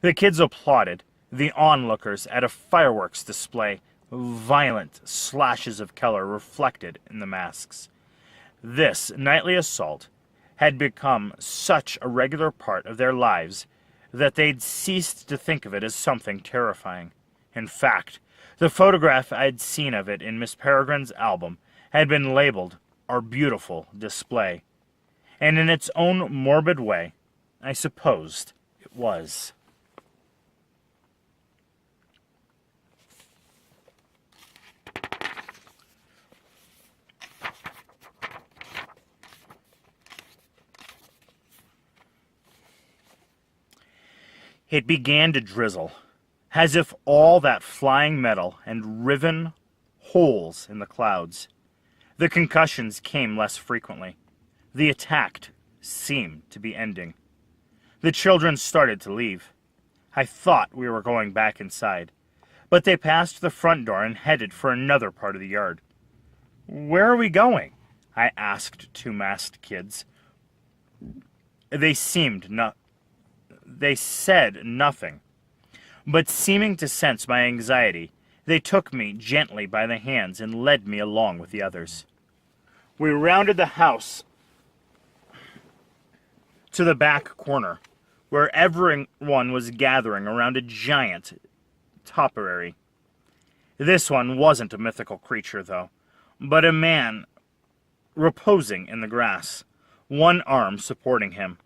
The kids applauded, the onlookers at a fireworks display, violent slashes of color reflected in the masks. This nightly assault had become such a regular part of their lives that they'd ceased to think of it as something terrifying. In fact, the photograph I'd seen of it in Miss Peregrine's album had been labeled Our Beautiful Display, and in its own morbid way, I supposed it was. It began to drizzle, as if all that flying metal and riven holes in the clouds. The concussions came less frequently. The attack seemed to be ending. The children started to leave. I thought we were going back inside, but they passed the front door and headed for another part of the yard. "Where are we going?" I asked two masked kids. They said nothing, but seeming to sense my anxiety, they took me gently by the hands and led me along with the others. We rounded the house to the back corner, where everyone was gathering around a giant topiary. This one wasn't a mythical creature, though, but a man reposing in the grass, one arm supporting him,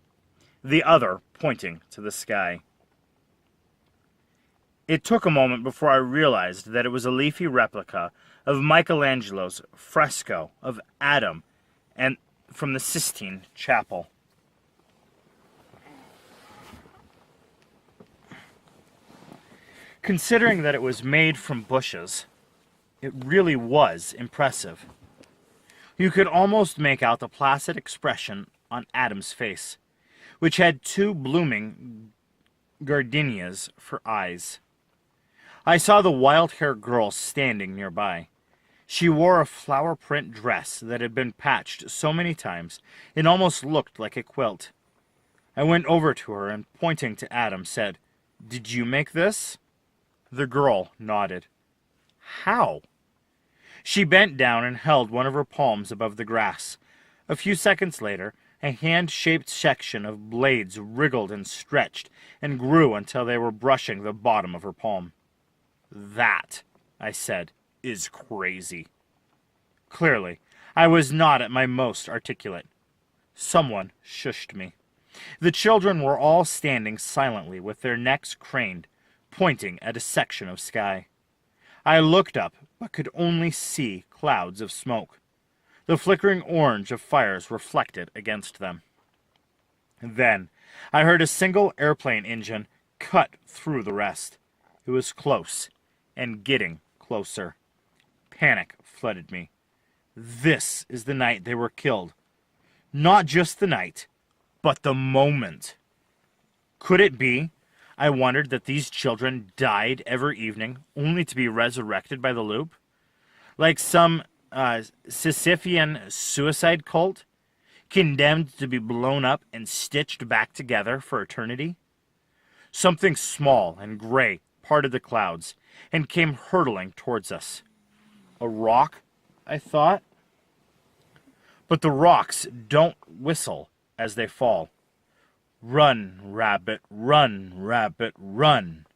the other pointing to the sky. It took a moment before I realized that it was a leafy replica of Michelangelo's fresco of Adam and from the Sistine Chapel. Considering that it was made from bushes, it really was impressive. You could almost make out the placid expression on Adam's face, which had two blooming gardenias for eyes. I saw the wild-haired girl standing nearby. She wore a flower print dress that had been patched so many times it almost looked like a quilt. I went over to her and, pointing to Adam, said, "Did you make this?" The girl nodded. "How?" She bent down and held one of her palms above the grass. A few seconds later, a hand-shaped section of blades wriggled and stretched and grew until they were brushing the bottom of her palm. "That," I said, "is crazy." Clearly, I was not at my most articulate. Someone shushed me. The children were all standing silently with their necks craned, pointing at a section of sky. I looked up, but could only see clouds of smoke, the flickering orange of fires reflected against them. Then I heard a single airplane engine cut through the rest. It was close, and getting closer. Panic flooded me. This is the night they were killed. Not just the night, but the moment. Could it be, I wondered, that these children died every evening only to be resurrected by the loop? Like some Sisyphean suicide cult, condemned to be blown up and stitched back together for eternity? Something small and gray parted the clouds and came hurtling towards us. A rock, I thought. But the rocks don't whistle as they fall. Run, rabbit, run.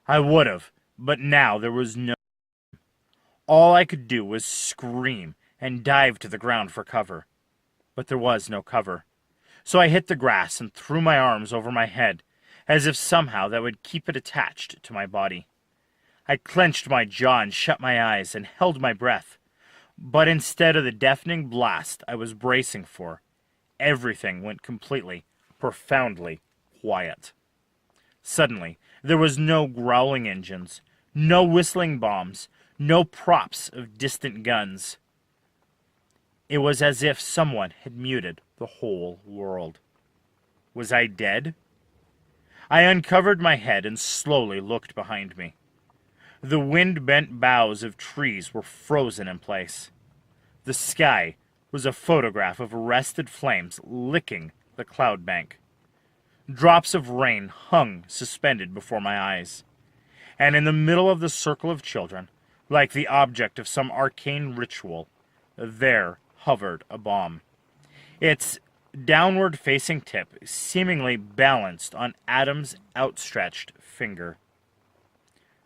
I would have, but now there was no. All I could do was scream and dive to the ground for cover. But there was no cover. So I hit the grass and threw my arms over my head, as if somehow that would keep it attached to my body. I clenched my jaw and shut my eyes and held my breath. But instead of the deafening blast I was bracing for, everything went completely, profoundly quiet. Suddenly, there was no growling engines, no whistling bombs, no props of distant guns. It was as if someone had muted the whole world. Was I dead? I uncovered my head and slowly looked behind me. The wind-bent boughs of trees were frozen in place. The sky was a photograph of arrested flames licking the cloud bank. Drops of rain hung suspended before my eyes. And in the middle of the circle of children, like the object of some arcane ritual, there hovered a bomb. Its downward-facing tip seemingly balanced on Adam's outstretched finger.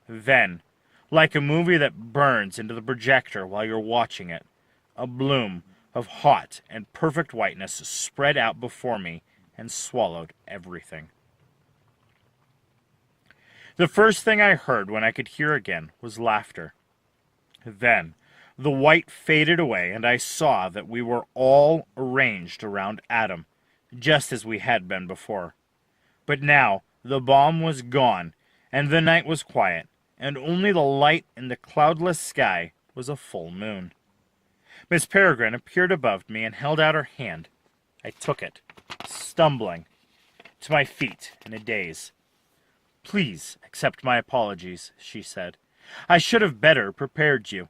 Then, like a movie that burns into the projector while you're watching it, a bloom of hot and perfect whiteness spread out before me and swallowed everything. The first thing I heard when I could hear again was laughter. Then, the white faded away, and I saw that we were all arranged around Adam, just as we had been before. But now the bomb was gone, and the night was quiet, and only the light in the cloudless sky was a full moon. Miss Peregrine appeared above me and held out her hand. I took it, stumbling to my feet in a daze. "Please accept my apologies," she said. "I should have better prepared you."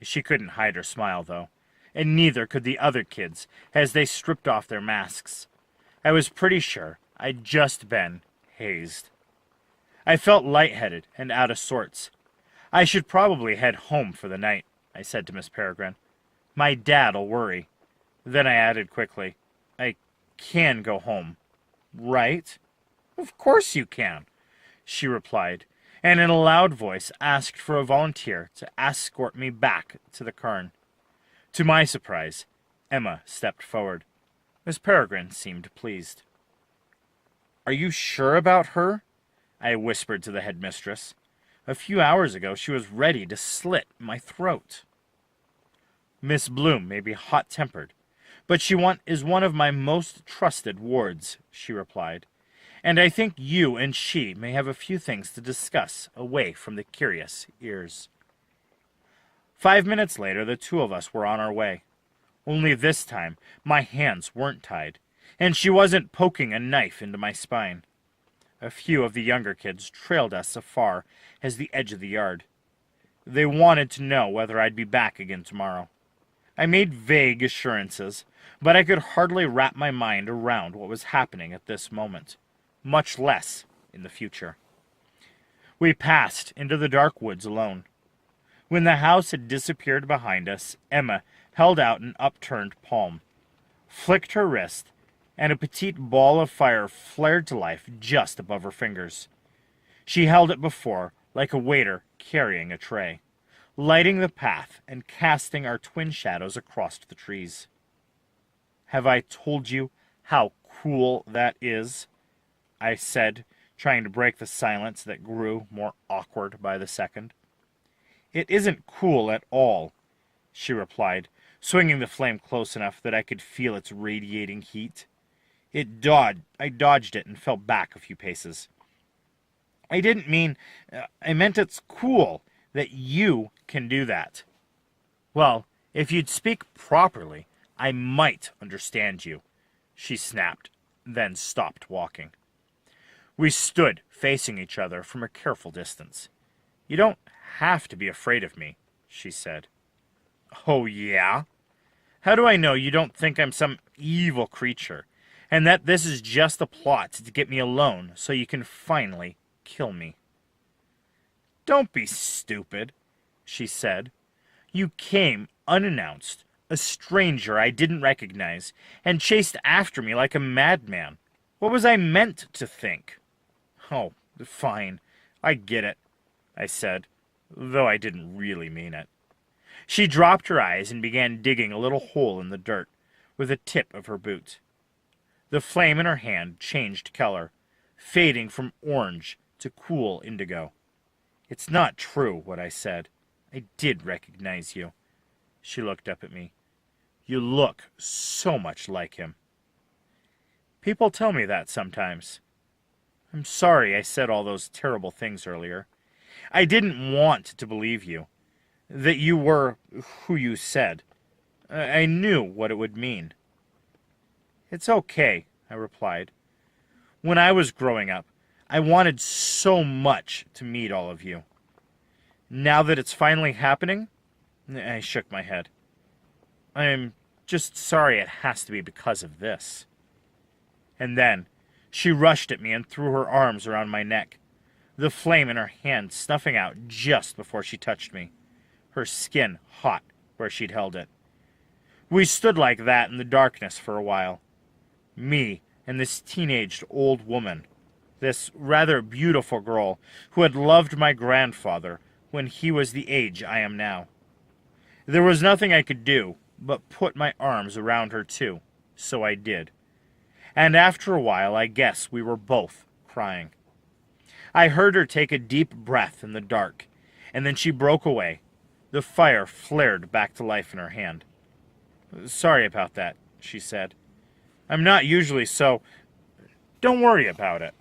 She couldn't hide her smile, though, and neither could the other kids as they stripped off their masks. I was pretty sure I'd just been hazed. I felt lightheaded and out of sorts. "I should probably head home for the night," I said to Miss Peregrine. "My dad'll worry." Then I added quickly, "I can go home, right?" "Of course you can," she replied, and in a loud voice asked for a volunteer to escort me back to the cairn. To my surprise, Emma stepped forward. Miss Peregrine seemed pleased. "Are you sure about her?" I whispered to the headmistress. "A few hours ago she was ready to slit my throat." "Miss Bloom may be hot-tempered, but she is one of my most trusted wards," she replied. "And I think you and she may have a few things to discuss away from the curious ears." 5 minutes later, the two of us were on our way. Only this time, my hands weren't tied, and she wasn't poking a knife into my spine. A few of the younger kids trailed us as far as the edge of the yard. They wanted to know whether I'd be back again tomorrow. I made vague assurances, but I could hardly wrap my mind around what was happening at this moment, much less in the future. We passed into the dark woods alone. When the house had disappeared behind us, Emma held out an upturned palm, flicked her wrist, and a petite ball of fire flared to life just above her fingers. She held it before, like a waiter carrying a tray, lighting the path and casting our twin shadows across the trees. "Have I told you how cool that is?" I said, trying to break the silence that grew more awkward by the second. "It isn't cool at all," she replied, swinging the flame close enough that I could feel its radiating heat. I dodged it and fell back a few paces. "I didn't mean... I meant it's cool that you can do that." "Well, if you'd speak properly, I might understand you," she snapped, then stopped walking. We stood facing each other from a careful distance. "You don't have to be afraid of me," she said. "Oh, yeah? How do I know you don't think I'm some evil creature, and that this is just a plot to get me alone so you can finally kill me?" "Don't be stupid," she said. "You came unannounced, a stranger I didn't recognize, and chased after me like a madman. What was I meant to think?" "Oh, fine, I get it," I said, though I didn't really mean it. She dropped her eyes and began digging a little hole in the dirt with the tip of her boot. The flame in her hand changed color, fading from orange to cool indigo. "It's not true what I said. I did recognize you." She looked up at me. "You look so much like him." "People tell me that sometimes. I'm sorry I said all those terrible things earlier. I didn't want to believe you, that you were who you said. I knew what it would mean." "It's okay," I replied. "When I was growing up, I wanted so much to meet all of you. Now that it's finally happening," I shook my head, "I'm just sorry it has to be because of this." And then She rushed at me and threw her arms around my neck, the flame in her hand snuffing out just before she touched me, her skin hot where she'd held it. We stood like that in the darkness for a while. Me and this teenaged old woman, this rather beautiful girl who had loved my grandfather when he was the age I am now. There was nothing I could do but put my arms around her too, so I did. And after a while, I guess we were both crying. I heard her take a deep breath in the dark, and then she broke away. The fire flared back to life in her hand. "Sorry about that," she said. "I'm not usually so... Don't worry about it."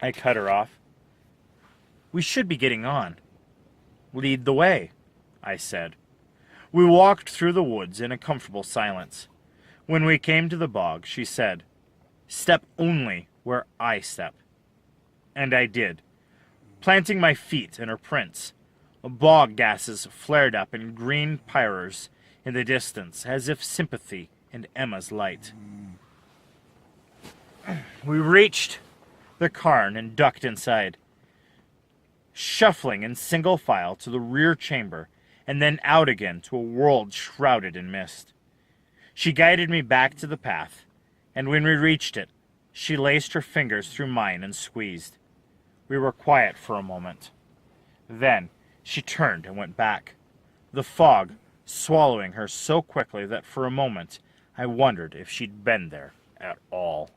I cut her off. "We should be getting on." "Lead the way," I said. We walked through the woods in a comfortable silence. When we came to the bog, she said, "Step only where I step." And I did, planting my feet in her prints. Bog gases flared up in green pyres in the distance, as if sympathy in Emma's light. We reached the cairn and ducked inside, shuffling in single file to the rear chamber, and then out again to a world shrouded in mist. She guided me back to the path, and when we reached it, she laced her fingers through mine and squeezed. We were quiet for a moment. Then she turned and went back, the fog swallowing her so quickly that for a moment I wondered if she'd been there at all.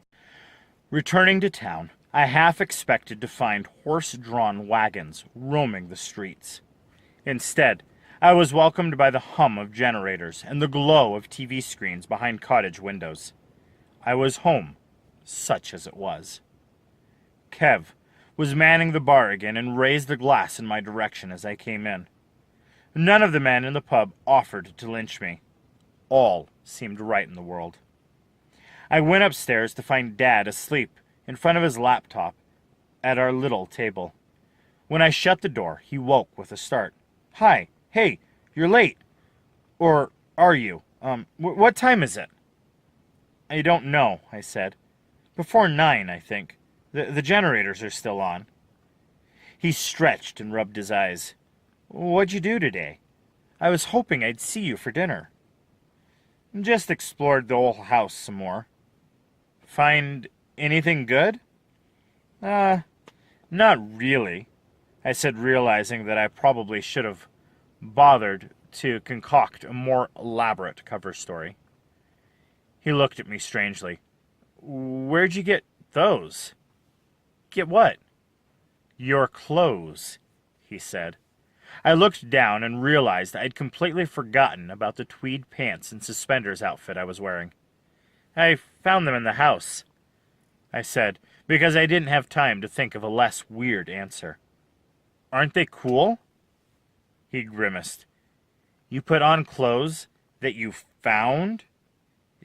Returning to town, I half expected to find horse-drawn wagons roaming the streets. Instead, I was welcomed by the hum of generators and the glow of TV screens behind cottage windows. I was home, such as it was. Kev was manning the bar again and raised a glass in my direction as I came in. None of the men in the pub offered to lynch me. All seemed right in the world. I went upstairs to find Dad asleep in front of his laptop at our little table. When I shut the door, he woke with a start. "Hi, hey, you're late. Or are you? What time is it?" "I don't know," I said. "Before 9, I think. The generators are still on." He stretched and rubbed his eyes. "What'd you do today? I was hoping I'd see you for dinner." "Just explored the old house some more." "Find anything good?" Not really," I said, realizing that I probably should have bothered to concoct a more elaborate cover story. He looked at me strangely. "Where'd you get those?" "Get what?" "Your clothes," he said. I looked down and realized I'd completely forgotten about the tweed pants and suspenders outfit I was wearing. "I found them in the house," I said, because I didn't have time to think of a less weird answer. "Aren't they cool?" He grimaced. "You put on clothes that you found?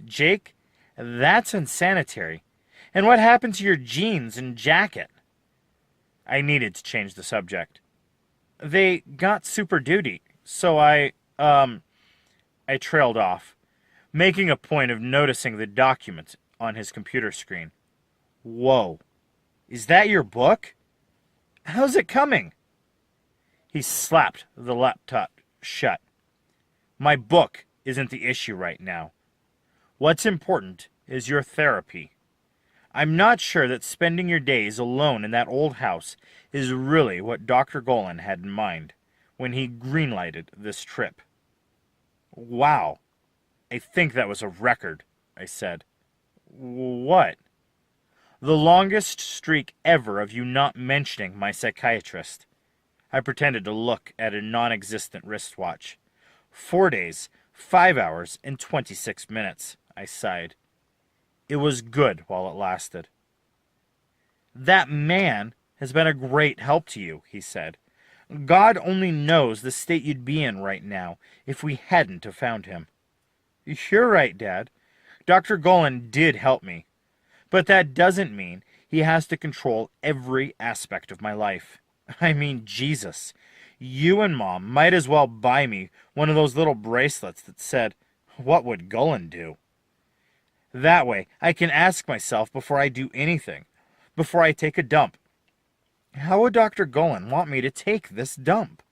Jake, that's unsanitary. And what happened to your jeans and jacket?" I needed to change the subject. "They got super duty, so I trailed off, making a point of noticing the document on his computer screen. "Whoa, is that your book? How's it coming?" He slapped the laptop shut. "My book isn't the issue right now. What's important is your therapy. I'm not sure that spending your days alone in that old house is really what Dr. Golan had in mind when he greenlighted this trip." "Wow, I think that was a record," I said. "What?" "The longest streak ever of you not mentioning my psychiatrist." I pretended to look at a non-existent wristwatch. 4 days, 5 hours, and 26 minutes, I sighed. It was good while it lasted. "That man has been a great help to you," he said. "God only knows the state you'd be in right now if we hadn't have found him." "You're right, Dad. Dr. Golan did help me. But that doesn't mean he has to control every aspect of my life. I mean, Jesus, you and Mom might as well buy me one of those little bracelets that said, 'What would Golan do?' That way, I can ask myself before I do anything, before I take a dump. How would Dr. Golan want me to take this dump?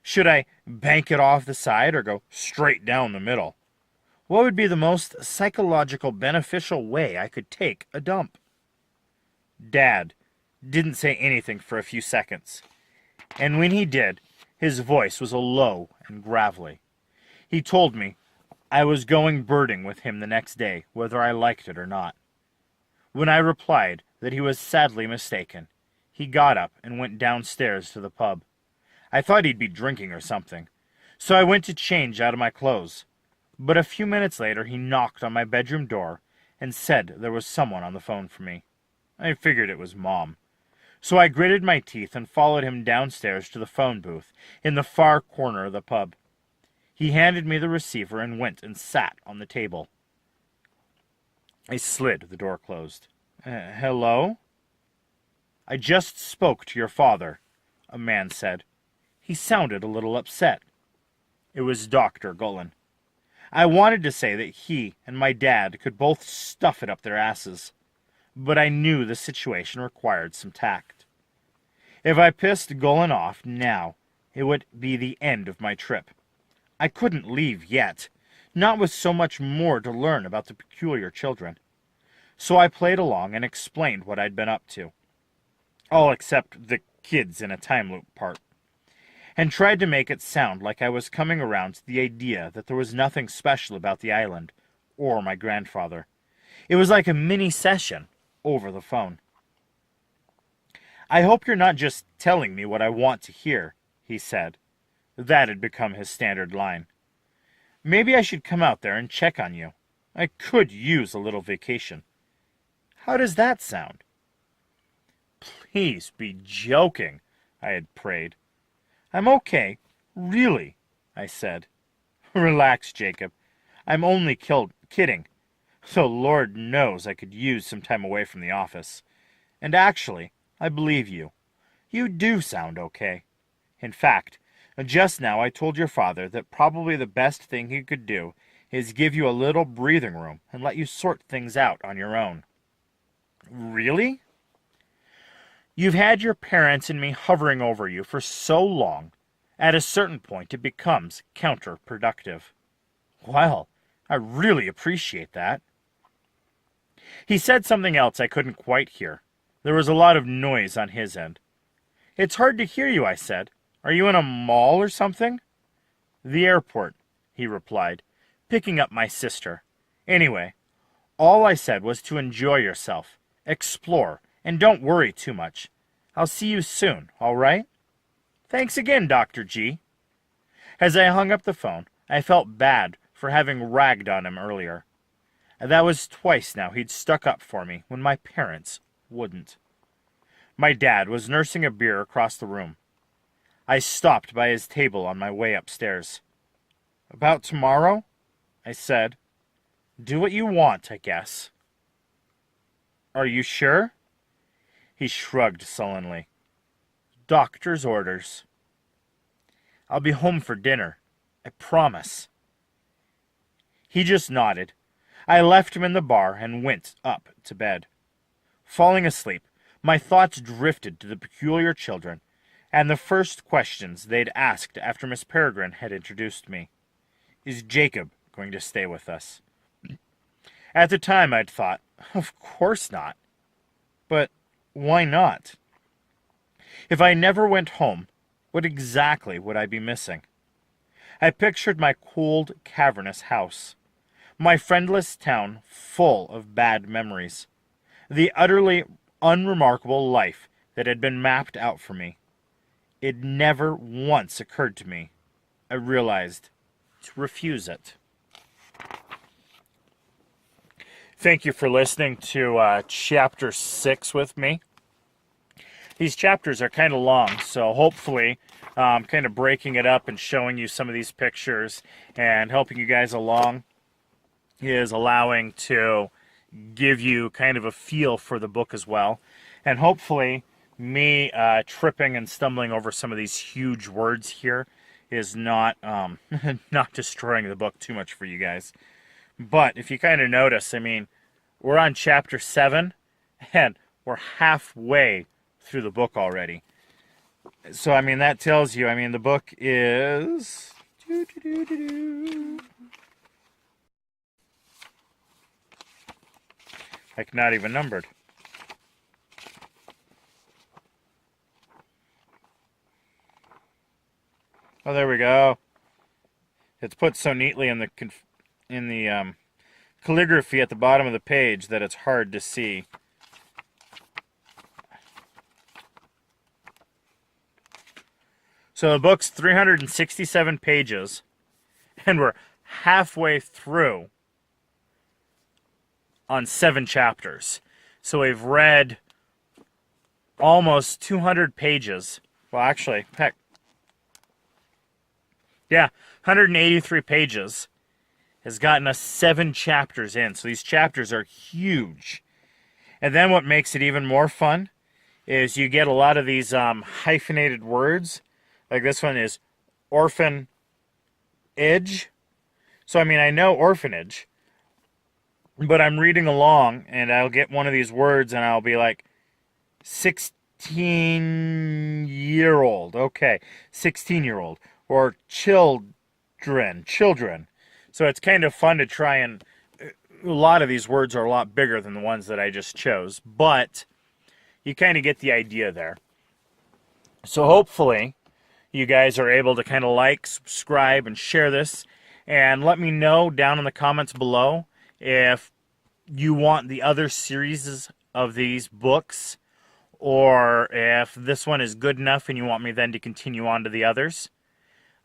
Should I bank it off the side or go straight down the middle? What would be the most psychological beneficial way I could take a dump? Dad didn't say anything for a few seconds, and when he did, his voice was low and gravelly. He told me I was going birding with him the next day, whether I liked it or not. When I replied that he was sadly mistaken, he got up and went downstairs to the pub. I thought he'd be drinking or something, so I went to change out of my clothes. But a few minutes later he knocked on my bedroom door and said there was someone on the phone for me. I figured it was Mom. So I gritted my teeth and followed him downstairs to the phone booth in the far corner of the pub. He handed me the receiver and went and sat on the table. I slid the door closed. Hello? I just spoke to your father, a man said. He sounded a little upset. It was Dr. Golan. I wanted to say that he and my dad could both stuff it up their asses, but I knew the situation required some tact. If I pissed Golan off now, it would be the end of my trip. I couldn't leave yet, not with so much more to learn about the peculiar children. So I played along and explained what I'd been up to, all except the kids in a time loop part, and tried to make it sound like I was coming around to the idea that there was nothing special about the island or my grandfather. It was like a mini session over the phone. I hope you're not just telling me what I want to hear, he said. That had become his standard line. Maybe I should come out there and check on you. I could use a little vacation. How does that sound? Please be joking, I had prayed. I'm okay, really, I said. Relax, Jacob. I'm only kidding. So Lord knows I could use some time away from the office. And actually, I believe you. You do sound okay. In fact, just now I told your father that probably the best thing he could do is give you a little breathing room and let you sort things out on your own. Really? You've had your parents and me hovering over you for so long, at a certain point it becomes counterproductive. Well, I really appreciate that. He said something else I couldn't quite hear. There was a lot of noise on his end. It's hard to hear you, I said. Are you in a mall or something? The airport, he replied, picking up my sister. Anyway, all I said was to enjoy yourself, explore, and don't worry too much. I'll see you soon, all right? Thanks again, Dr. G. As I hung up the phone, I felt bad for having ragged on him earlier. That was twice now he'd stuck up for me when my parents wouldn't. My dad was nursing a beer across the room. I stopped by his table on my way upstairs. About tomorrow? I said. Do what you want, I guess. Are you sure? He shrugged sullenly. Doctor's orders. I'll be home for dinner. I promise. He just nodded. I left him in the bar and went up to bed. Falling asleep, my thoughts drifted to the peculiar children and the first questions they'd asked after Miss Peregrine had introduced me. Is Jacob going to stay with us? At the time I'd thought, of course not. But why not? If I never went home, what exactly would I be missing? I pictured my cold, cavernous house, my friendless town full of bad memories, the utterly unremarkable life that had been mapped out for me. It never once occurred to me, I realized, to refuse it. Thank you for listening to Chapter 6 with me. These chapters are kind of long, so hopefully kind of breaking it up and showing you some of these pictures and helping you guys along is allowing to give you kind of a feel for the book as well. And hopefully me tripping and stumbling over some of these huge words here is not not destroying the book too much for you guys. But if you kind of notice, I mean, we're on chapter 7, and we're halfway through the book already. So, I mean, that tells you, I mean, the book is... like, not even numbered. Oh, there we go. It's put so neatly in the calligraphy at the bottom of the page that it's hard to see. So the book's 367 pages, and we're halfway through on 7 chapters. So we've read almost 200 pages. Well, actually, heck, yeah, 183 pages has gotten us 7 chapters in. So these chapters are huge. And then what makes it even more fun is you get a lot of these hyphenated words. Like this one is orphan-age. So, I mean, I know orphanage, but I'm reading along, and I'll get one of these words, and I'll be like, 16-year-old. Okay, 16-year-old. Or children. So it's kind of fun to try and... a lot of these words are a lot bigger than the ones that I just chose, but you kind of get the idea there. So hopefully you guys are able to kind of like, subscribe, and share this. And let me know down in the comments below if you want the other series of these books, or if this one is good enough and you want me then to continue on to the others.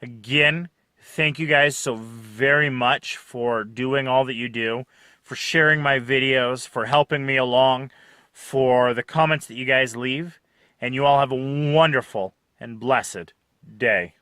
Again, thank you guys so very much for doing all that you do, for sharing my videos, for helping me along, for the comments that you guys leave. And you all have a wonderful and blessed day.